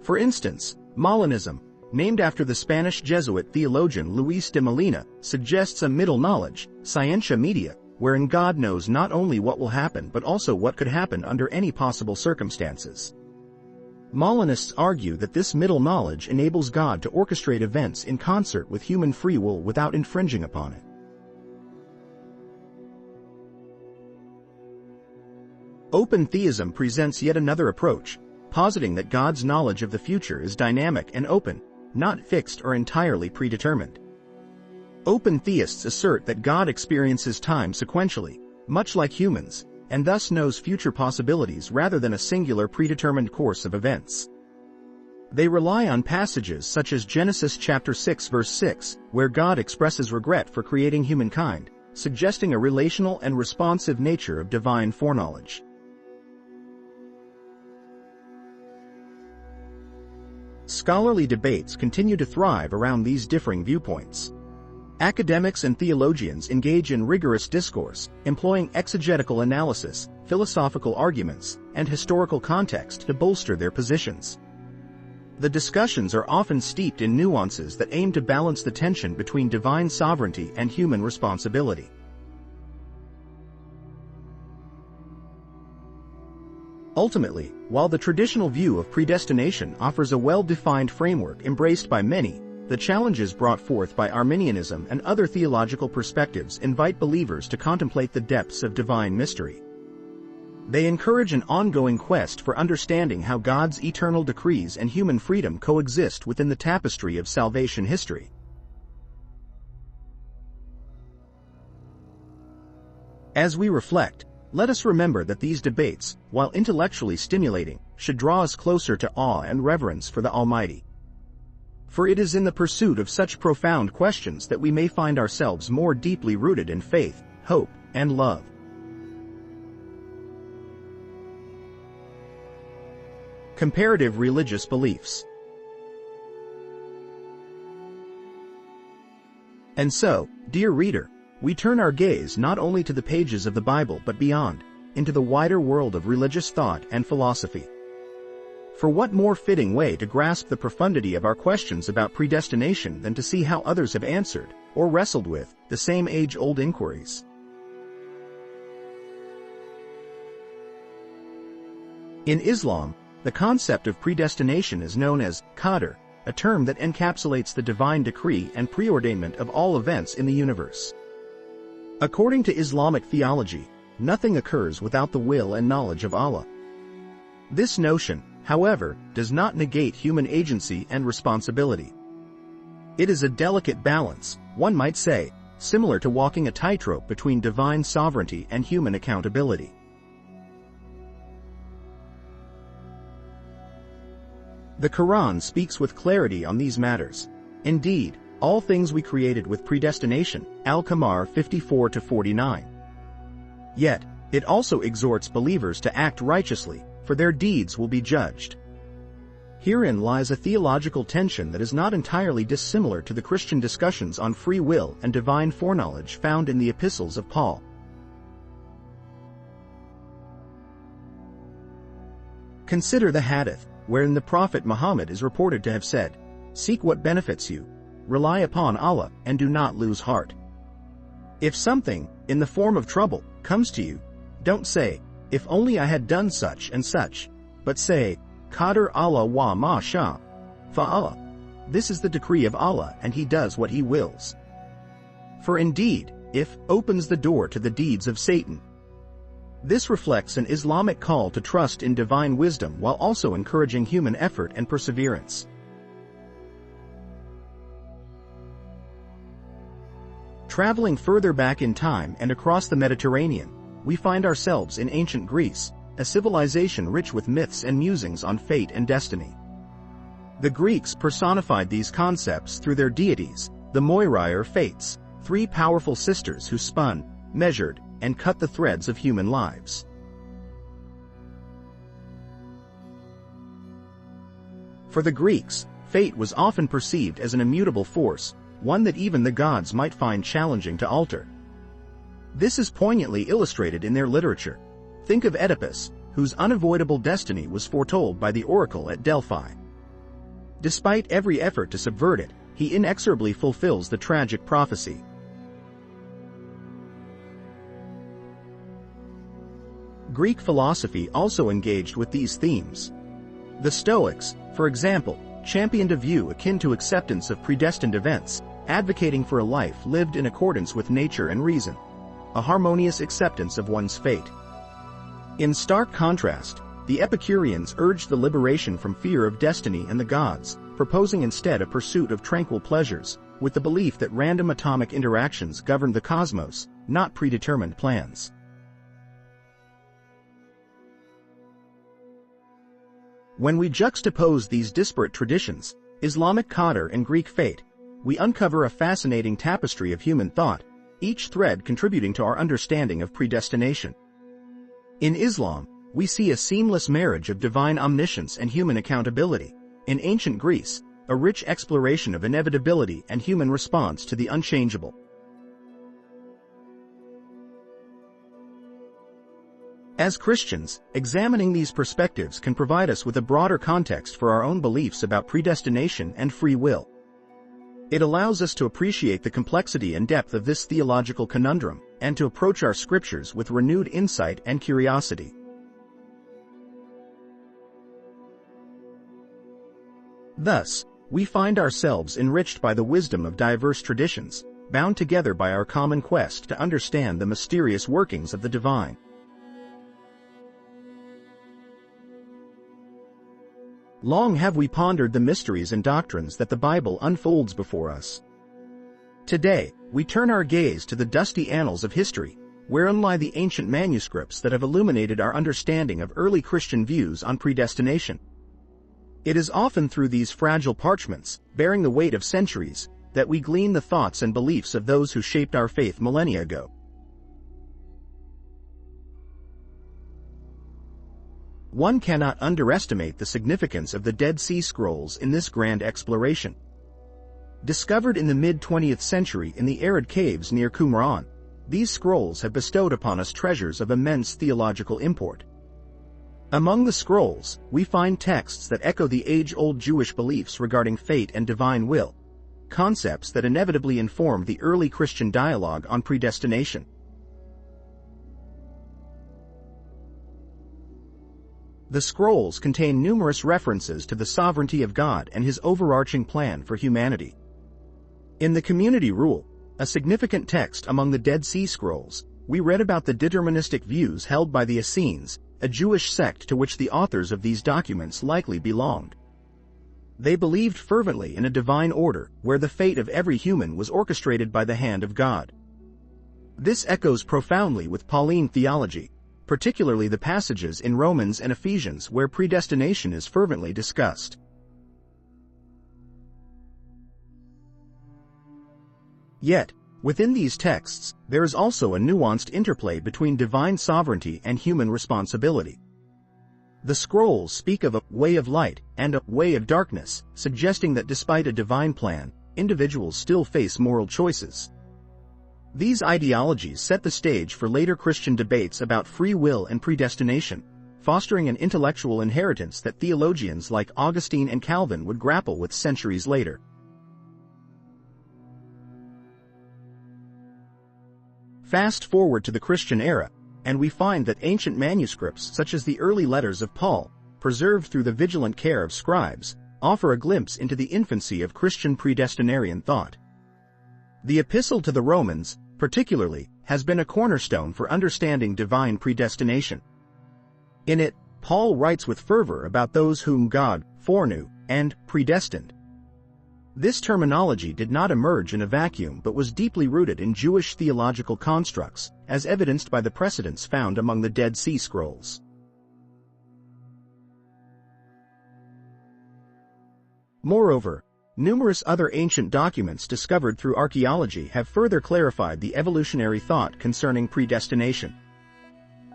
For instance, Molinism, named after the Spanish Jesuit theologian Luis de Molina, suggests a middle knowledge, scientia media, wherein God knows not only what will happen but also what could happen under any possible circumstances. Molinists argue that this middle knowledge enables God to orchestrate events in concert with human free will without infringing upon it. Open theism presents yet another approach, positing that God's knowledge of the future is dynamic and open, not fixed or entirely predetermined. Open theists assert that God experiences time sequentially, much like humans, and thus knows future possibilities rather than a singular predetermined course of events. They rely on passages such as Genesis chapter 6 verse 6, where God expresses regret for creating humankind, suggesting a relational and responsive nature of divine foreknowledge. Scholarly debates continue to thrive around these differing viewpoints. Academics and theologians engage in rigorous discourse, employing exegetical analysis, philosophical arguments, and historical context to bolster their positions. The discussions are often steeped in nuances that aim to balance the tension between divine sovereignty and human responsibility. Ultimately, while the traditional view of predestination offers a well-defined framework embraced by many, the challenges brought forth by Arminianism and other theological perspectives invite believers to contemplate the depths of divine mystery. They encourage an ongoing quest for understanding how God's eternal decrees and human freedom coexist within the tapestry of salvation history. As we reflect, let us remember that these debates, while intellectually stimulating, should draw us closer to awe and reverence for the Almighty. For it is in the pursuit of such profound questions that we may find ourselves more deeply rooted in faith, hope, and love. Comparative religious beliefs. And so, dear reader, we turn our gaze not only to the pages of the Bible but beyond, into the wider world of religious thought and philosophy. For what more fitting way to grasp the profundity of our questions about predestination than to see how others have answered, or wrestled with, the same age-old inquiries? In Islam, the concept of predestination is known as qadr, a term that encapsulates the divine decree and preordainment of all events in the universe. According to Islamic theology, nothing occurs without the will and knowledge of Allah. This notion, however, does not negate human agency and responsibility. It is a delicate balance, one might say, similar to walking a tightrope between divine sovereignty and human accountability. The Quran speaks with clarity on these matters. Indeed, all things we created with predestination, Al-Qamar 54-49. Yet, it also exhorts believers to act righteously, for their deeds will be judged. Herein lies a theological tension that is not entirely dissimilar to the Christian discussions on free will and divine foreknowledge found in the epistles of Paul. Consider the Hadith, wherein the Prophet Muhammad is reported to have said, "Seek what benefits you, rely upon Allah, and do not lose heart." If something, in the form of trouble, comes to you, don't say, "If only I had done such and such," but say, "Qadr Allah wa ma sha fa'ala." This is the decree of Allah and He does what He wills. For indeed, if opens the door to the deeds of Satan. This reflects an Islamic call to trust in divine wisdom while also encouraging human effort and perseverance. Traveling further back in time and across the Mediterranean, we find ourselves in ancient Greece, a civilization rich with myths and musings on fate and destiny. The Greeks personified these concepts through their deities, the Moirai or Fates, three powerful sisters who spun, measured, and cut the threads of human lives. For the Greeks, fate was often perceived as an immutable force, one that even the gods might find challenging to alter. This is poignantly illustrated in their literature. Think of Oedipus, whose unavoidable destiny was foretold by the oracle at Delphi. Despite every effort to subvert it, he inexorably fulfills the tragic prophecy. Greek philosophy also engaged with these themes. The Stoics, for example, championed a view akin to acceptance of predestined events, advocating for a life lived in accordance with nature and reason, a harmonious acceptance of one's fate. In stark contrast, the Epicureans urged the liberation from fear of destiny and the gods, proposing instead a pursuit of tranquil pleasures, with the belief that random atomic interactions governed the cosmos, not predetermined plans. When we juxtapose these disparate traditions, Islamic qadar and Greek fate, we uncover a fascinating tapestry of human thought, each thread contributing to our understanding of predestination. In Islam, we see a seamless marriage of divine omniscience and human accountability. In ancient Greece, a rich exploration of inevitability and human response to the unchangeable. As Christians, examining these perspectives can provide us with a broader context for our own beliefs about predestination and free will. It allows us to appreciate the complexity and depth of this theological conundrum, and to approach our scriptures with renewed insight and curiosity. Thus, we find ourselves enriched by the wisdom of diverse traditions, bound together by our common quest to understand the mysterious workings of the divine. Long have we pondered the mysteries and doctrines that the Bible unfolds before us. Today, we turn our gaze to the dusty annals of history, wherein lie the ancient manuscripts that have illuminated our understanding of early Christian views on predestination. It is often through these fragile parchments, bearing the weight of centuries, that we glean the thoughts and beliefs of those who shaped our faith millennia ago. One cannot underestimate the significance of the Dead Sea Scrolls in this grand exploration. Discovered in the mid-20th century in the arid caves near Qumran, these scrolls have bestowed upon us treasures of immense theological import. Among the scrolls, we find texts that echo the age-old Jewish beliefs regarding fate and divine will, concepts that inevitably informed the early Christian dialogue on predestination. The scrolls contain numerous references to the sovereignty of God and his overarching plan for humanity. In the Community Rule, a significant text among the Dead Sea Scrolls, we read about the deterministic views held by the Essenes, a Jewish sect to which the authors of these documents likely belonged. They believed fervently in a divine order, where the fate of every human was orchestrated by the hand of God. This echoes profoundly with Pauline theology, particularly the passages in Romans and Ephesians where predestination is fervently discussed. Yet, within these texts, there is also a nuanced interplay between divine sovereignty and human responsibility. The scrolls speak of a way of light and a way of darkness, suggesting that despite a divine plan, individuals still face moral choices. These ideologies set the stage for later Christian debates about free will and predestination, fostering an intellectual inheritance that theologians like Augustine and Calvin would grapple with centuries later. Fast forward to the Christian era, and we find that ancient manuscripts such as the early letters of Paul, preserved through the vigilant care of scribes, offer a glimpse into the infancy of Christian predestinarian thought. The Epistle to the Romans, particularly, has been a cornerstone for understanding divine predestination. In it, Paul writes with fervor about those whom God foreknew and predestined. This terminology did not emerge in a vacuum but was deeply rooted in Jewish theological constructs, as evidenced by the precedents found among the Dead Sea Scrolls. Moreover, numerous other ancient documents discovered through archaeology have further clarified the evolutionary thought concerning predestination.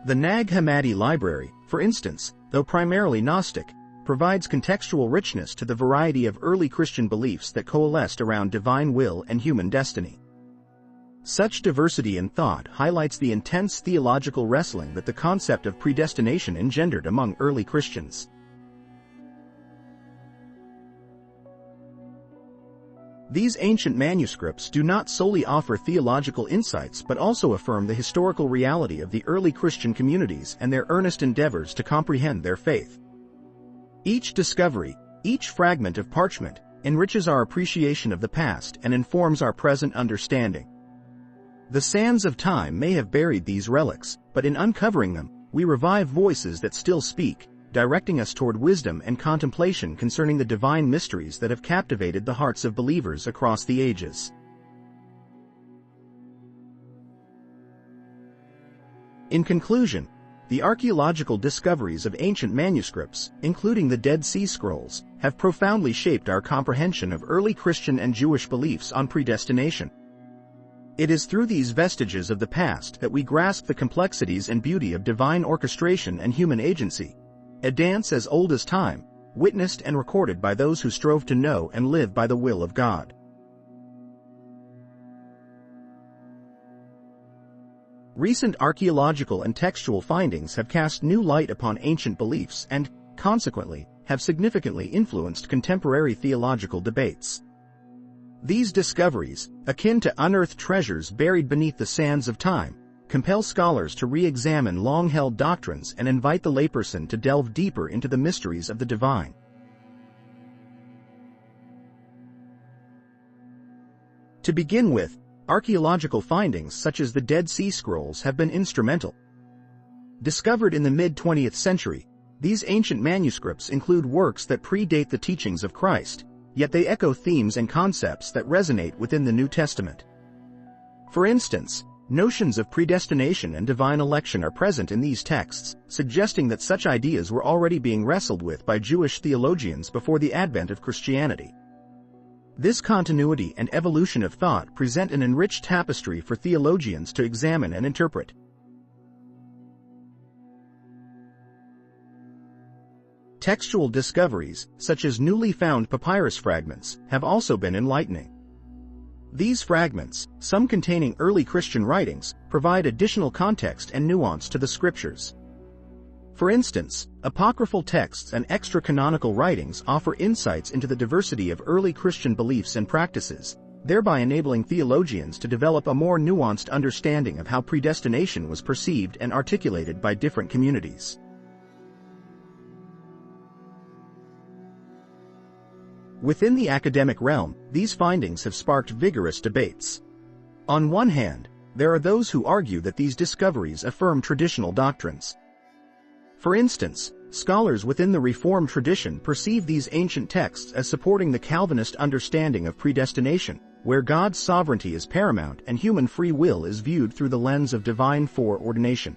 The Nag Hammadi Library, for instance, though primarily Gnostic, provides contextual richness to the variety of early Christian beliefs that coalesced around divine will and human destiny. Such diversity in thought highlights the intense theological wrestling that the concept of predestination engendered among early Christians. These ancient manuscripts do not solely offer theological insights but also affirm the historical reality of the early Christian communities and their earnest endeavors to comprehend their faith. Each discovery, each fragment of parchment, enriches our appreciation of the past and informs our present understanding. The sands of time may have buried these relics, but in uncovering them, we revive voices that still speak, directing us toward wisdom and contemplation concerning the divine mysteries that have captivated the hearts of believers across the ages. In conclusion, the archaeological discoveries of ancient manuscripts, including the Dead Sea Scrolls, have profoundly shaped our comprehension of early Christian and Jewish beliefs on predestination. It is through these vestiges of the past that we grasp the complexities and beauty of divine orchestration and human agency, a dance as old as time, witnessed and recorded by those who strove to know and live by the will of God. Recent archaeological and textual findings have cast new light upon ancient beliefs and, consequently, have significantly influenced contemporary theological debates. These discoveries, akin to unearthed treasures buried beneath the sands of time, compel scholars to re-examine long-held doctrines and invite the layperson to delve deeper into the mysteries of the divine. To begin with, archaeological findings such as the Dead Sea Scrolls have been instrumental. Discovered in the mid-20th century, these ancient manuscripts include works that predate the teachings of Christ, yet they echo themes and concepts that resonate within the New Testament. For instance, notions of predestination and divine election are present in these texts, suggesting that such ideas were already being wrestled with by Jewish theologians before the advent of Christianity. This continuity and evolution of thought present an enriched tapestry for theologians to examine and interpret. Textual discoveries, such as newly found papyrus fragments, have also been enlightening. These fragments, some containing early Christian writings, provide additional context and nuance to the scriptures. For instance, apocryphal texts and extra-canonical writings offer insights into the diversity of early Christian beliefs and practices, thereby enabling theologians to develop a more nuanced understanding of how predestination was perceived and articulated by different communities. Within the academic realm, these findings have sparked vigorous debates. On one hand, there are those who argue that these discoveries affirm traditional doctrines. For instance, scholars within the Reformed tradition perceive these ancient texts as supporting the Calvinist understanding of predestination, where God's sovereignty is paramount and human free will is viewed through the lens of divine foreordination.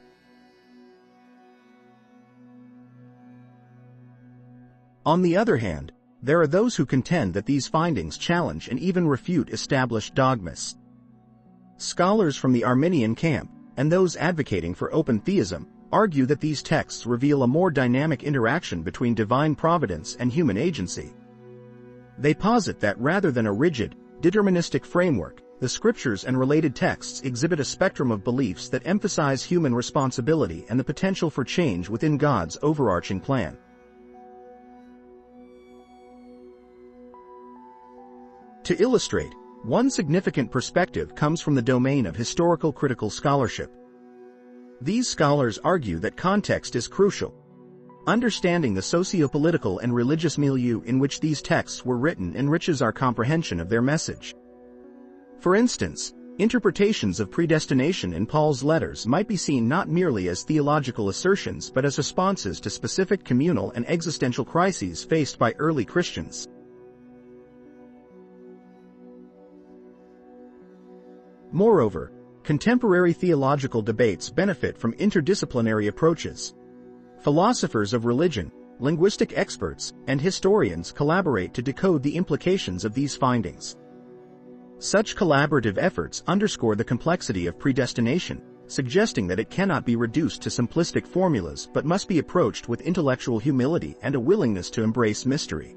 On the other hand, there are those who contend that these findings challenge and even refute established dogmas. Scholars from the Arminian camp, and those advocating for open theism, argue that these texts reveal a more dynamic interaction between divine providence and human agency. They posit that rather than a rigid, deterministic framework, the scriptures and related texts exhibit a spectrum of beliefs that emphasize human responsibility and the potential for change within God's overarching plan. To illustrate, one significant perspective comes from the domain of historical critical scholarship. These scholars argue that context is crucial. Understanding the socio-political and religious milieu in which these texts were written enriches our comprehension of their message. For instance, interpretations of predestination in Paul's letters might be seen not merely as theological assertions but as responses to specific communal and existential crises faced by early Christians. Moreover, contemporary theological debates benefit from interdisciplinary approaches. Philosophers of religion, linguistic experts, and historians collaborate to decode the implications of these findings. Such collaborative efforts underscore the complexity of predestination, suggesting that it cannot be reduced to simplistic formulas but must be approached with intellectual humility and a willingness to embrace mystery.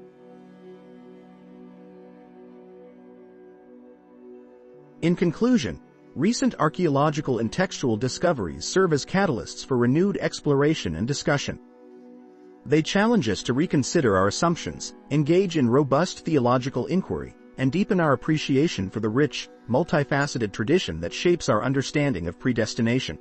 In conclusion, recent archaeological and textual discoveries serve as catalysts for renewed exploration and discussion. They challenge us to reconsider our assumptions, engage in robust theological inquiry, and deepen our appreciation for the rich, multifaceted tradition that shapes our understanding of predestination.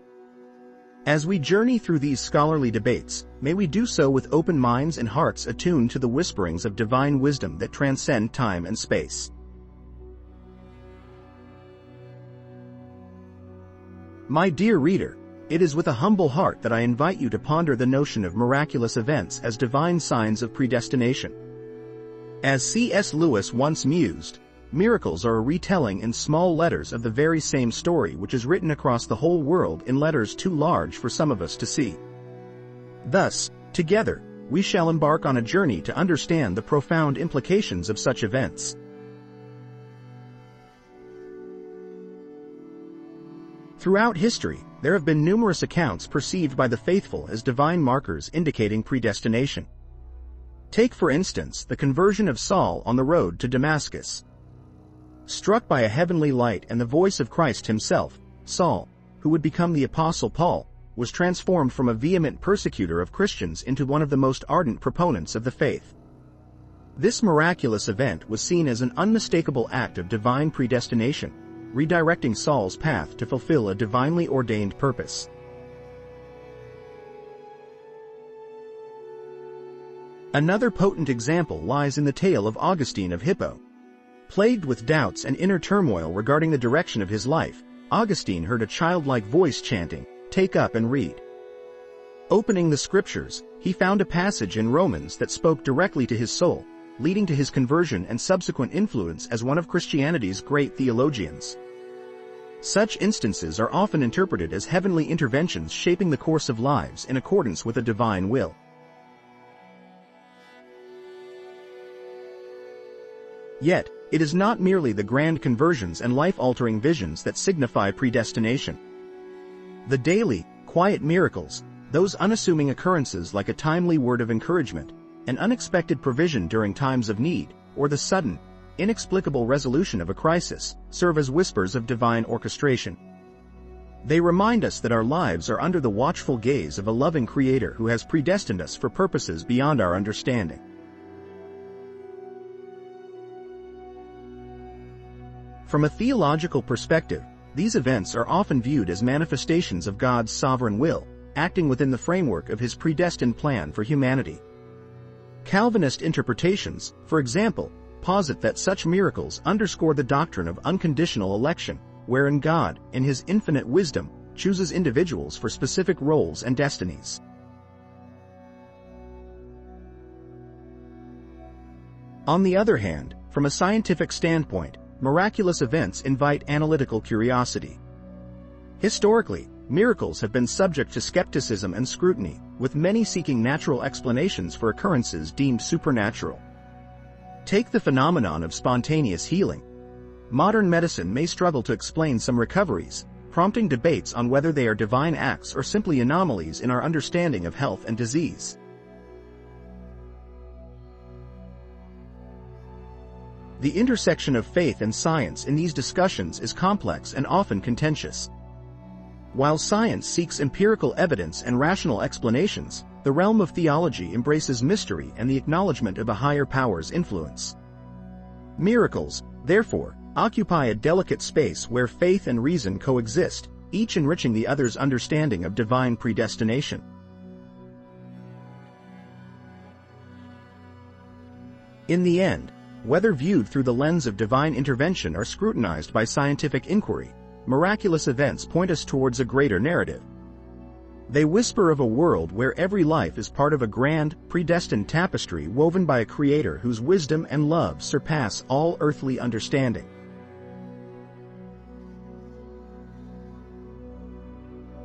As we journey through these scholarly debates, may we do so with open minds and hearts attuned to the whisperings of divine wisdom that transcend time and space. My dear reader, it is with a humble heart that I invite you to ponder the notion of miraculous events as divine signs of predestination. As C.S. Lewis once mused, miracles are a retelling in small letters of the very same story which is written across the whole world in letters too large for some of us to see. Thus, together, we shall embark on a journey to understand the profound implications of such events. Throughout history, there have been numerous accounts perceived by the faithful as divine markers indicating predestination. Take for instance the conversion of Saul on the road to Damascus. Struck by a heavenly light and the voice of Christ himself, Saul, who would become the Apostle Paul, was transformed from a vehement persecutor of Christians into one of the most ardent proponents of the faith. This miraculous event was seen as an unmistakable act of divine predestination, redirecting Saul's path to fulfill a divinely ordained purpose. Another potent example lies in the tale of Augustine of Hippo. Plagued with doubts and inner turmoil regarding the direction of his life, Augustine heard a childlike voice chanting, "Take up and read." Opening the scriptures, he found a passage in Romans that spoke directly to his soul, leading to his conversion and subsequent influence as one of Christianity's great theologians. Such instances are often interpreted as heavenly interventions shaping the course of lives in accordance with a divine will. Yet, it is not merely the grand conversions and life-altering visions that signify predestination. The daily, quiet miracles, those unassuming occurrences like a timely word of encouragement, an unexpected provision during times of need, or the sudden, inexplicable resolution of a crisis, serve as whispers of divine orchestration. They remind us that our lives are under the watchful gaze of a loving Creator who has predestined us for purposes beyond our understanding. From a theological perspective, these events are often viewed as manifestations of God's sovereign will, acting within the framework of His predestined plan for humanity. Calvinist interpretations, for example, posit that such miracles underscore the doctrine of unconditional election, wherein God, in His infinite wisdom, chooses individuals for specific roles and destinies. On the other hand, from a scientific standpoint, miraculous events invite analytical curiosity. Historically, miracles have been subject to skepticism and scrutiny, with many seeking natural explanations for occurrences deemed supernatural. Take the phenomenon of spontaneous healing. Modern medicine may struggle to explain some recoveries, prompting debates on whether they are divine acts or simply anomalies in our understanding of health and disease. The intersection of faith and science in these discussions is complex and often contentious. While science seeks empirical evidence and rational explanations, the realm of theology embraces mystery and the acknowledgement of a higher power's influence. Miracles, therefore, occupy a delicate space where faith and reason coexist, each enriching the other's understanding of divine predestination. In the end, whether viewed through the lens of divine intervention or scrutinized by scientific inquiry, miraculous events point us towards a greater narrative. They whisper of a world where every life is part of a grand, predestined tapestry woven by a Creator whose wisdom and love surpass all earthly understanding.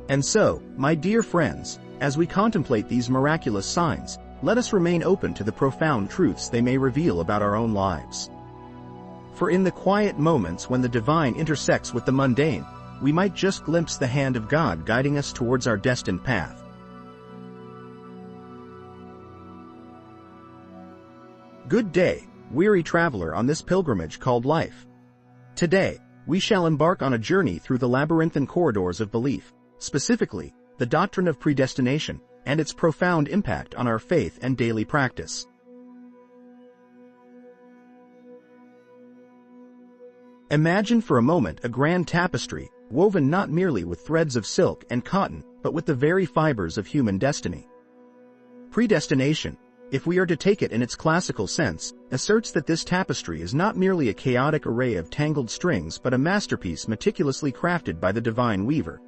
And so, my dear friends, as we contemplate these miraculous signs, let us remain open to the profound truths they may reveal about our own lives. For in the quiet moments when the divine intersects with the mundane, we might just glimpse the hand of God guiding us towards our destined path. Good day, weary traveler on this pilgrimage called life. Today, we shall embark on a journey through the labyrinthine corridors of belief, specifically, the doctrine of predestination, and its profound impact on our faith and daily practice. Imagine for a moment a grand tapestry, woven not merely with threads of silk and cotton, but with the very fibers of human destiny. Predestination, if we are to take it in its classical sense, asserts that this tapestry is not merely a chaotic array of tangled strings but a masterpiece meticulously crafted by the divine weaver.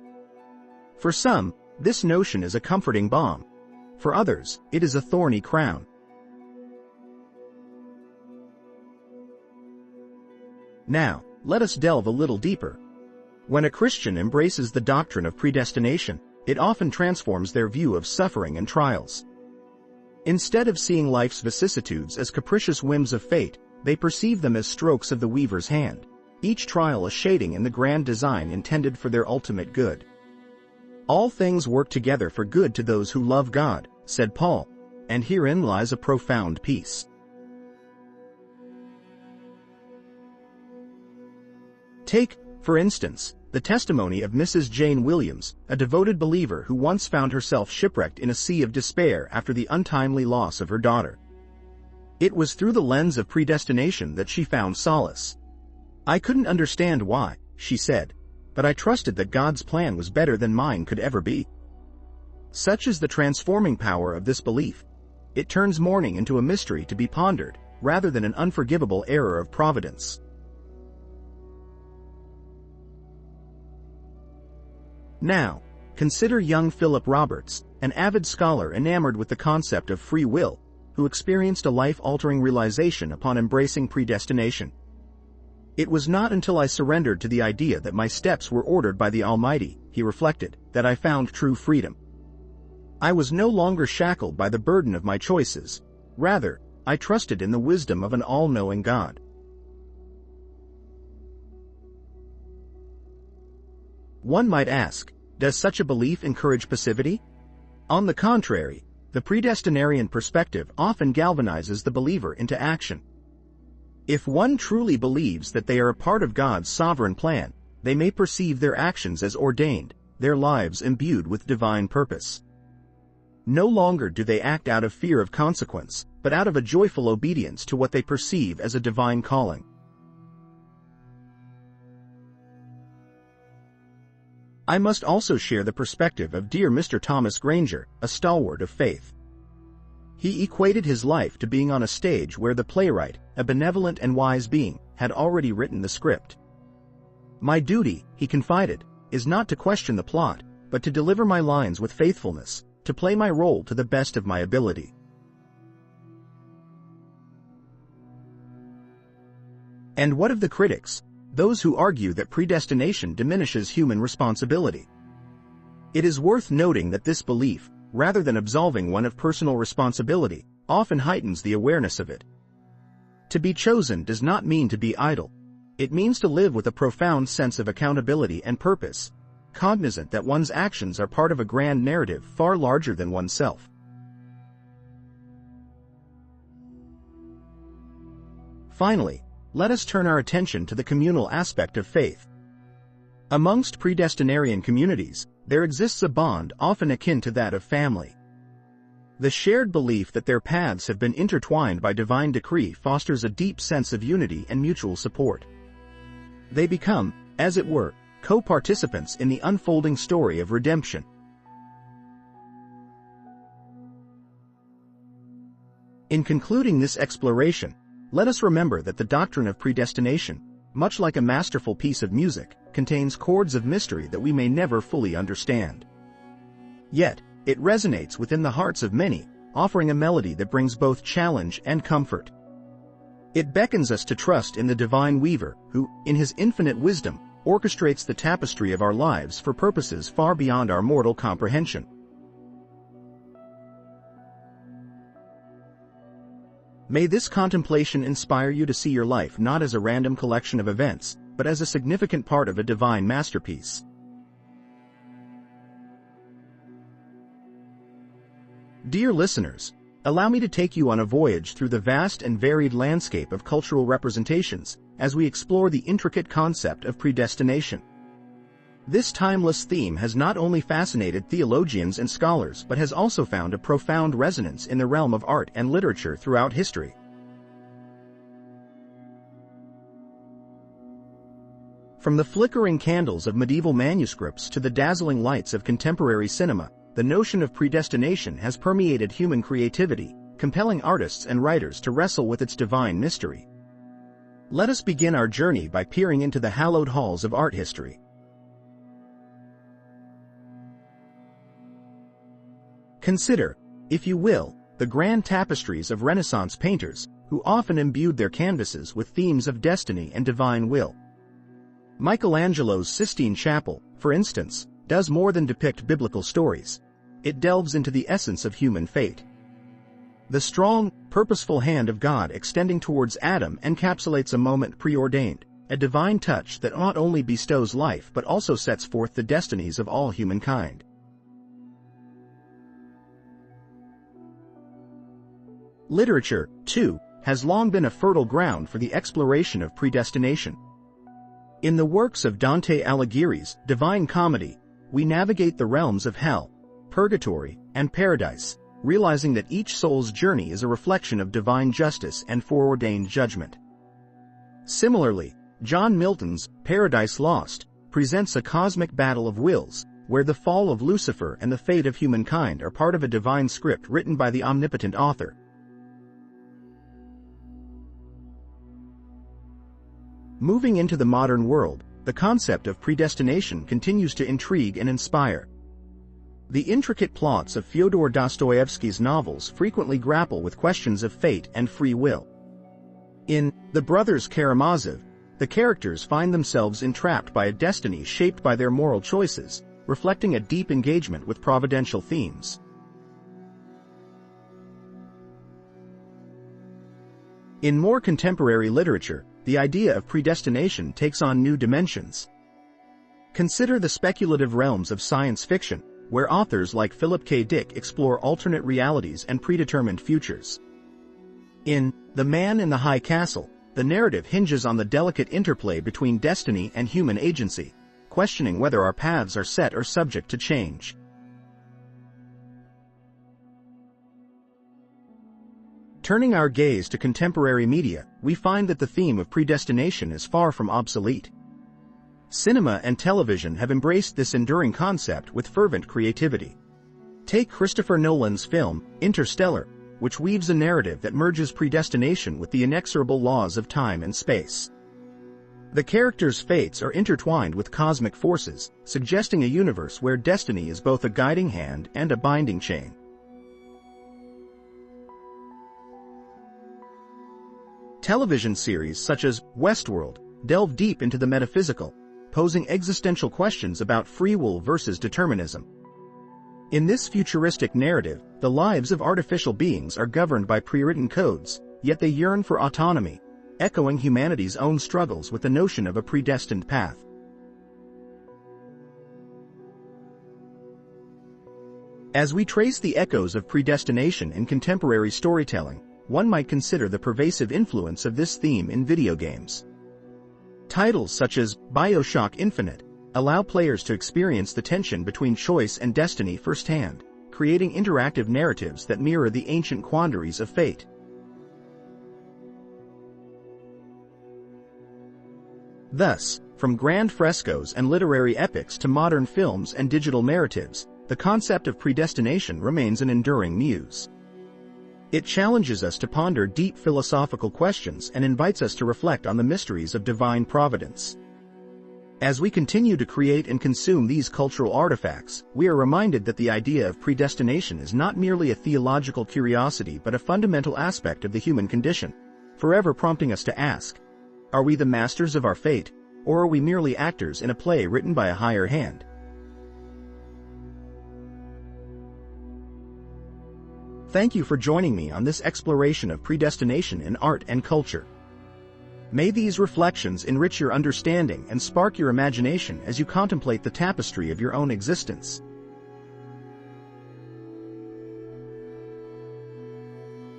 For some, this notion is a comforting balm. For others, it is a thorny crown. Now, let us delve a little deeper. When a Christian embraces the doctrine of predestination, it often transforms their view of suffering and trials. Instead of seeing life's vicissitudes as capricious whims of fate, they perceive them as strokes of the weaver's hand, each trial a shading in the grand design intended for their ultimate good. All things work together for good to those who love God, said Paul, and herein lies a profound peace. Take, for instance, the testimony of Mrs. Jane Williams, a devoted believer who once found herself shipwrecked in a sea of despair after the untimely loss of her daughter. It was through the lens of predestination that she found solace. "I couldn't understand why," she said, "but I trusted that God's plan was better than mine could ever be." Such is the transforming power of this belief. It turns mourning into a mystery to be pondered, rather than an unforgivable error of providence. Now, consider young Philip Roberts, an avid scholar enamored with the concept of free will, who experienced a life-altering realization upon embracing predestination. "It was not until I surrendered to the idea that my steps were ordered by the Almighty," he reflected, "that I found true freedom. I was no longer shackled by the burden of my choices. Rather, I trusted in the wisdom of an all-knowing God." One might ask, does such a belief encourage passivity? On the contrary, the predestinarian perspective often galvanizes the believer into action. If one truly believes that they are a part of God's sovereign plan, they may perceive their actions as ordained, their lives imbued with divine purpose. No longer do they act out of fear of consequence, but out of a joyful obedience to what they perceive as a divine calling. I must also share the perspective of dear Mr. Thomas Granger, a stalwart of faith. He equated his life to being on a stage where the playwright, a benevolent and wise being, had already written the script. "My duty," he confided, "is not to question the plot, but to deliver my lines with faithfulness, to play my role to the best of my ability." And what of the critics? Those who argue that predestination diminishes human responsibility. It is worth noting that this belief, rather than absolving one of personal responsibility, often heightens the awareness of it. To be chosen does not mean to be idle. It means to live with a profound sense of accountability and purpose, cognizant that one's actions are part of a grand narrative far larger than oneself. Finally, let us turn our attention to the communal aspect of faith. Amongst predestinarian communities, there exists a bond often akin to that of family. The shared belief that their paths have been intertwined by divine decree fosters a deep sense of unity and mutual support. They become, as it were, co-participants in the unfolding story of redemption. In concluding this exploration, let us remember that the doctrine of predestination, much like a masterful piece of music, contains chords of mystery that we may never fully understand. Yet, it resonates within the hearts of many, offering a melody that brings both challenge and comfort. It beckons us to trust in the divine weaver, who, in his infinite wisdom, orchestrates the tapestry of our lives for purposes far beyond our mortal comprehension. May this contemplation inspire you to see your life not as a random collection of events, but as a significant part of a divine masterpiece. Dear listeners, allow me to take you on a voyage through the vast and varied landscape of cultural representations as we explore the intricate concept of predestination. This timeless theme has not only fascinated theologians and scholars but has also found a profound resonance in the realm of art and literature throughout history. From the flickering candles of medieval manuscripts to the dazzling lights of contemporary cinema, the notion of predestination has permeated human creativity, compelling artists and writers to wrestle with its divine mystery. Let us begin our journey by peering into the hallowed halls of art history. Consider, if you will, the grand tapestries of Renaissance painters, who often imbued their canvases with themes of destiny and divine will. Michelangelo's Sistine Chapel, for instance, does more than depict biblical stories. It delves into the essence of human fate. The strong, purposeful hand of God extending towards Adam encapsulates a moment preordained, a divine touch that not only bestows life but also sets forth the destinies of all humankind. Literature, too, has long been a fertile ground for the exploration of predestination. In the works of Dante Alighieri's Divine Comedy, we navigate the realms of hell, purgatory, and paradise, realizing that each soul's journey is a reflection of divine justice and foreordained judgment. Similarly, John Milton's Paradise Lost presents a cosmic battle of wills, where the fall of Lucifer and the fate of humankind are part of a divine script written by the omnipotent author. Moving into the modern world, the concept of predestination continues to intrigue and inspire. The intricate plots of Fyodor Dostoevsky's novels frequently grapple with questions of fate and free will. In The Brothers Karamazov, the characters find themselves entrapped by a destiny shaped by their moral choices, reflecting a deep engagement with providential themes. In more contemporary literature, the idea of predestination takes on new dimensions. Consider the speculative realms of science fiction, where authors like Philip K. Dick explore alternate realities and predetermined futures. In The Man in the High Castle, the narrative hinges on the delicate interplay between destiny and human agency, questioning whether our paths are set or subject to change. Turning our gaze to contemporary media, we find that the theme of predestination is far from obsolete. Cinema and television have embraced this enduring concept with fervent creativity. Take Christopher Nolan's film, Interstellar, which weaves a narrative that merges predestination with the inexorable laws of time and space. The characters' fates are intertwined with cosmic forces, suggesting a universe where destiny is both a guiding hand and a binding chain. Television series such as Westworld delve deep into the metaphysical, posing existential questions about free will versus determinism. In this futuristic narrative, the lives of artificial beings are governed by pre-written codes, yet they yearn for autonomy, echoing humanity's own struggles with the notion of a predestined path. As we trace the echoes of predestination in contemporary storytelling, one might consider the pervasive influence of this theme in video games. Titles such as BioShock Infinite allow players to experience the tension between choice and destiny firsthand, creating interactive narratives that mirror the ancient quandaries of fate. Thus, from grand frescoes and literary epics to modern films and digital narratives, the concept of predestination remains an enduring muse. It challenges us to ponder deep philosophical questions and invites us to reflect on the mysteries of divine providence. As we continue to create and consume these cultural artifacts, we are reminded that the idea of predestination is not merely a theological curiosity but a fundamental aspect of the human condition, forever prompting us to ask, are we the masters of our fate, or are we merely actors in a play written by a higher hand? Thank you for joining me on this exploration of predestination in art and culture. May these reflections enrich your understanding and spark your imagination as you contemplate the tapestry of your own existence.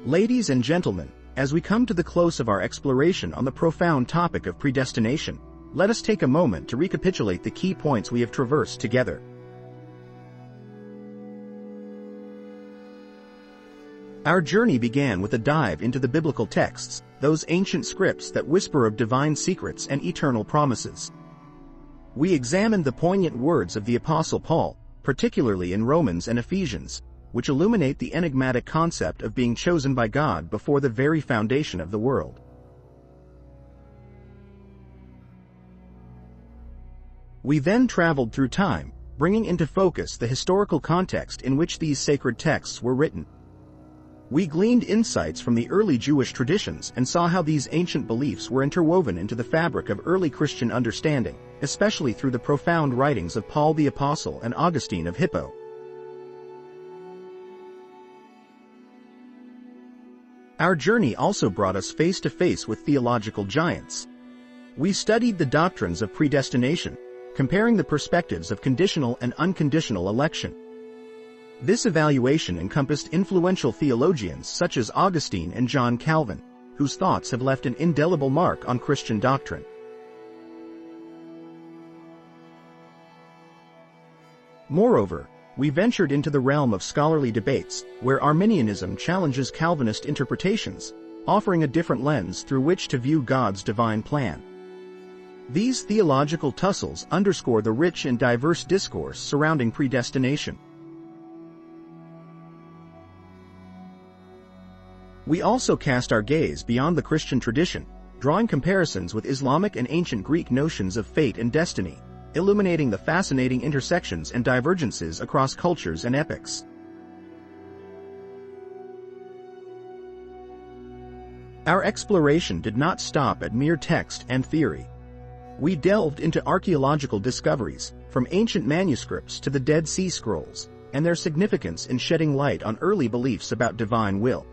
Ladies and gentlemen, as we come to the close of our exploration on the profound topic of predestination, let us take a moment to recapitulate the key points we have traversed together. Our journey began with a dive into the biblical texts, those ancient scripts that whisper of divine secrets and eternal promises. We examined the poignant words of the Apostle Paul, particularly in Romans and Ephesians, which illuminate the enigmatic concept of being chosen by God before the very foundation of the world. We then traveled through time, bringing into focus the historical context in which these sacred texts were written. We gleaned insights from the early Jewish traditions and saw how these ancient beliefs were interwoven into the fabric of early Christian understanding, especially through the profound writings of Paul the Apostle and Augustine of Hippo. Our journey also brought us face to face with theological giants. We studied the doctrines of predestination, comparing the perspectives of conditional and unconditional election. This evaluation encompassed influential theologians such as Augustine and John Calvin, whose thoughts have left an indelible mark on Christian doctrine. Moreover, we ventured into the realm of scholarly debates, where Arminianism challenges Calvinist interpretations, offering a different lens through which to view God's divine plan. These theological tussles underscore the rich and diverse discourse surrounding predestination. We also cast our gaze beyond the Christian tradition, drawing comparisons with Islamic and ancient Greek notions of fate and destiny, illuminating the fascinating intersections and divergences across cultures and epochs. Our exploration did not stop at mere text and theory. We delved into archaeological discoveries, from ancient manuscripts to the Dead Sea Scrolls, and their significance in shedding light on early beliefs about divine will.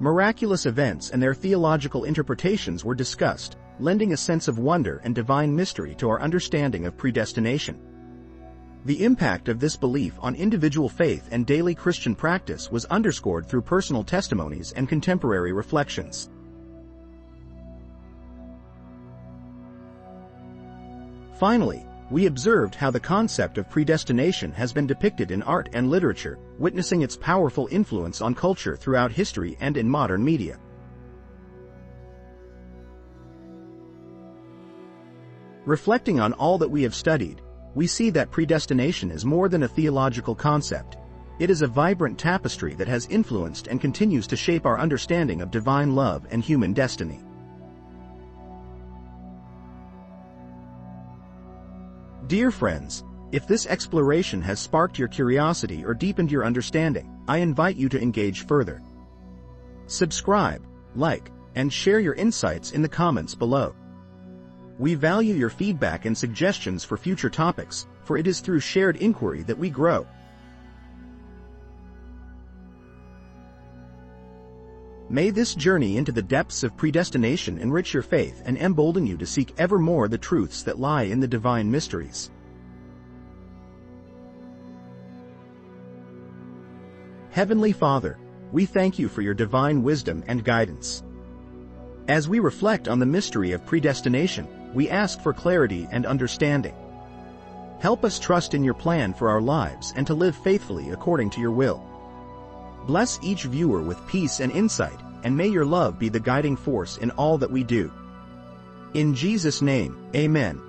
Miraculous events and their theological interpretations were discussed, lending a sense of wonder and divine mystery to our understanding of predestination. The impact of this belief on individual faith and daily Christian practice was underscored through personal testimonies and contemporary reflections. Finally, we observed how the concept of predestination has been depicted in art and literature, witnessing its powerful influence on culture throughout history and in modern media. Reflecting on all that we have studied, we see that predestination is more than a theological concept. It is a vibrant tapestry that has influenced and continues to shape our understanding of divine love and human destiny. Dear friends, if this exploration has sparked your curiosity or deepened your understanding, I invite you to engage further. Subscribe, like, and share your insights in the comments below. We value your feedback and suggestions for future topics, for it is through shared inquiry that we grow. May this journey into the depths of predestination enrich your faith and embolden you to seek ever more the truths that lie in the divine mysteries. Heavenly Father, we thank you for your divine wisdom and guidance. As we reflect on the mystery of predestination, we ask for clarity and understanding. Help us trust in your plan for our lives and to live faithfully according to your will. Bless each viewer with peace and insight, and may your love be the guiding force in all that we do. In Jesus' name, Amen.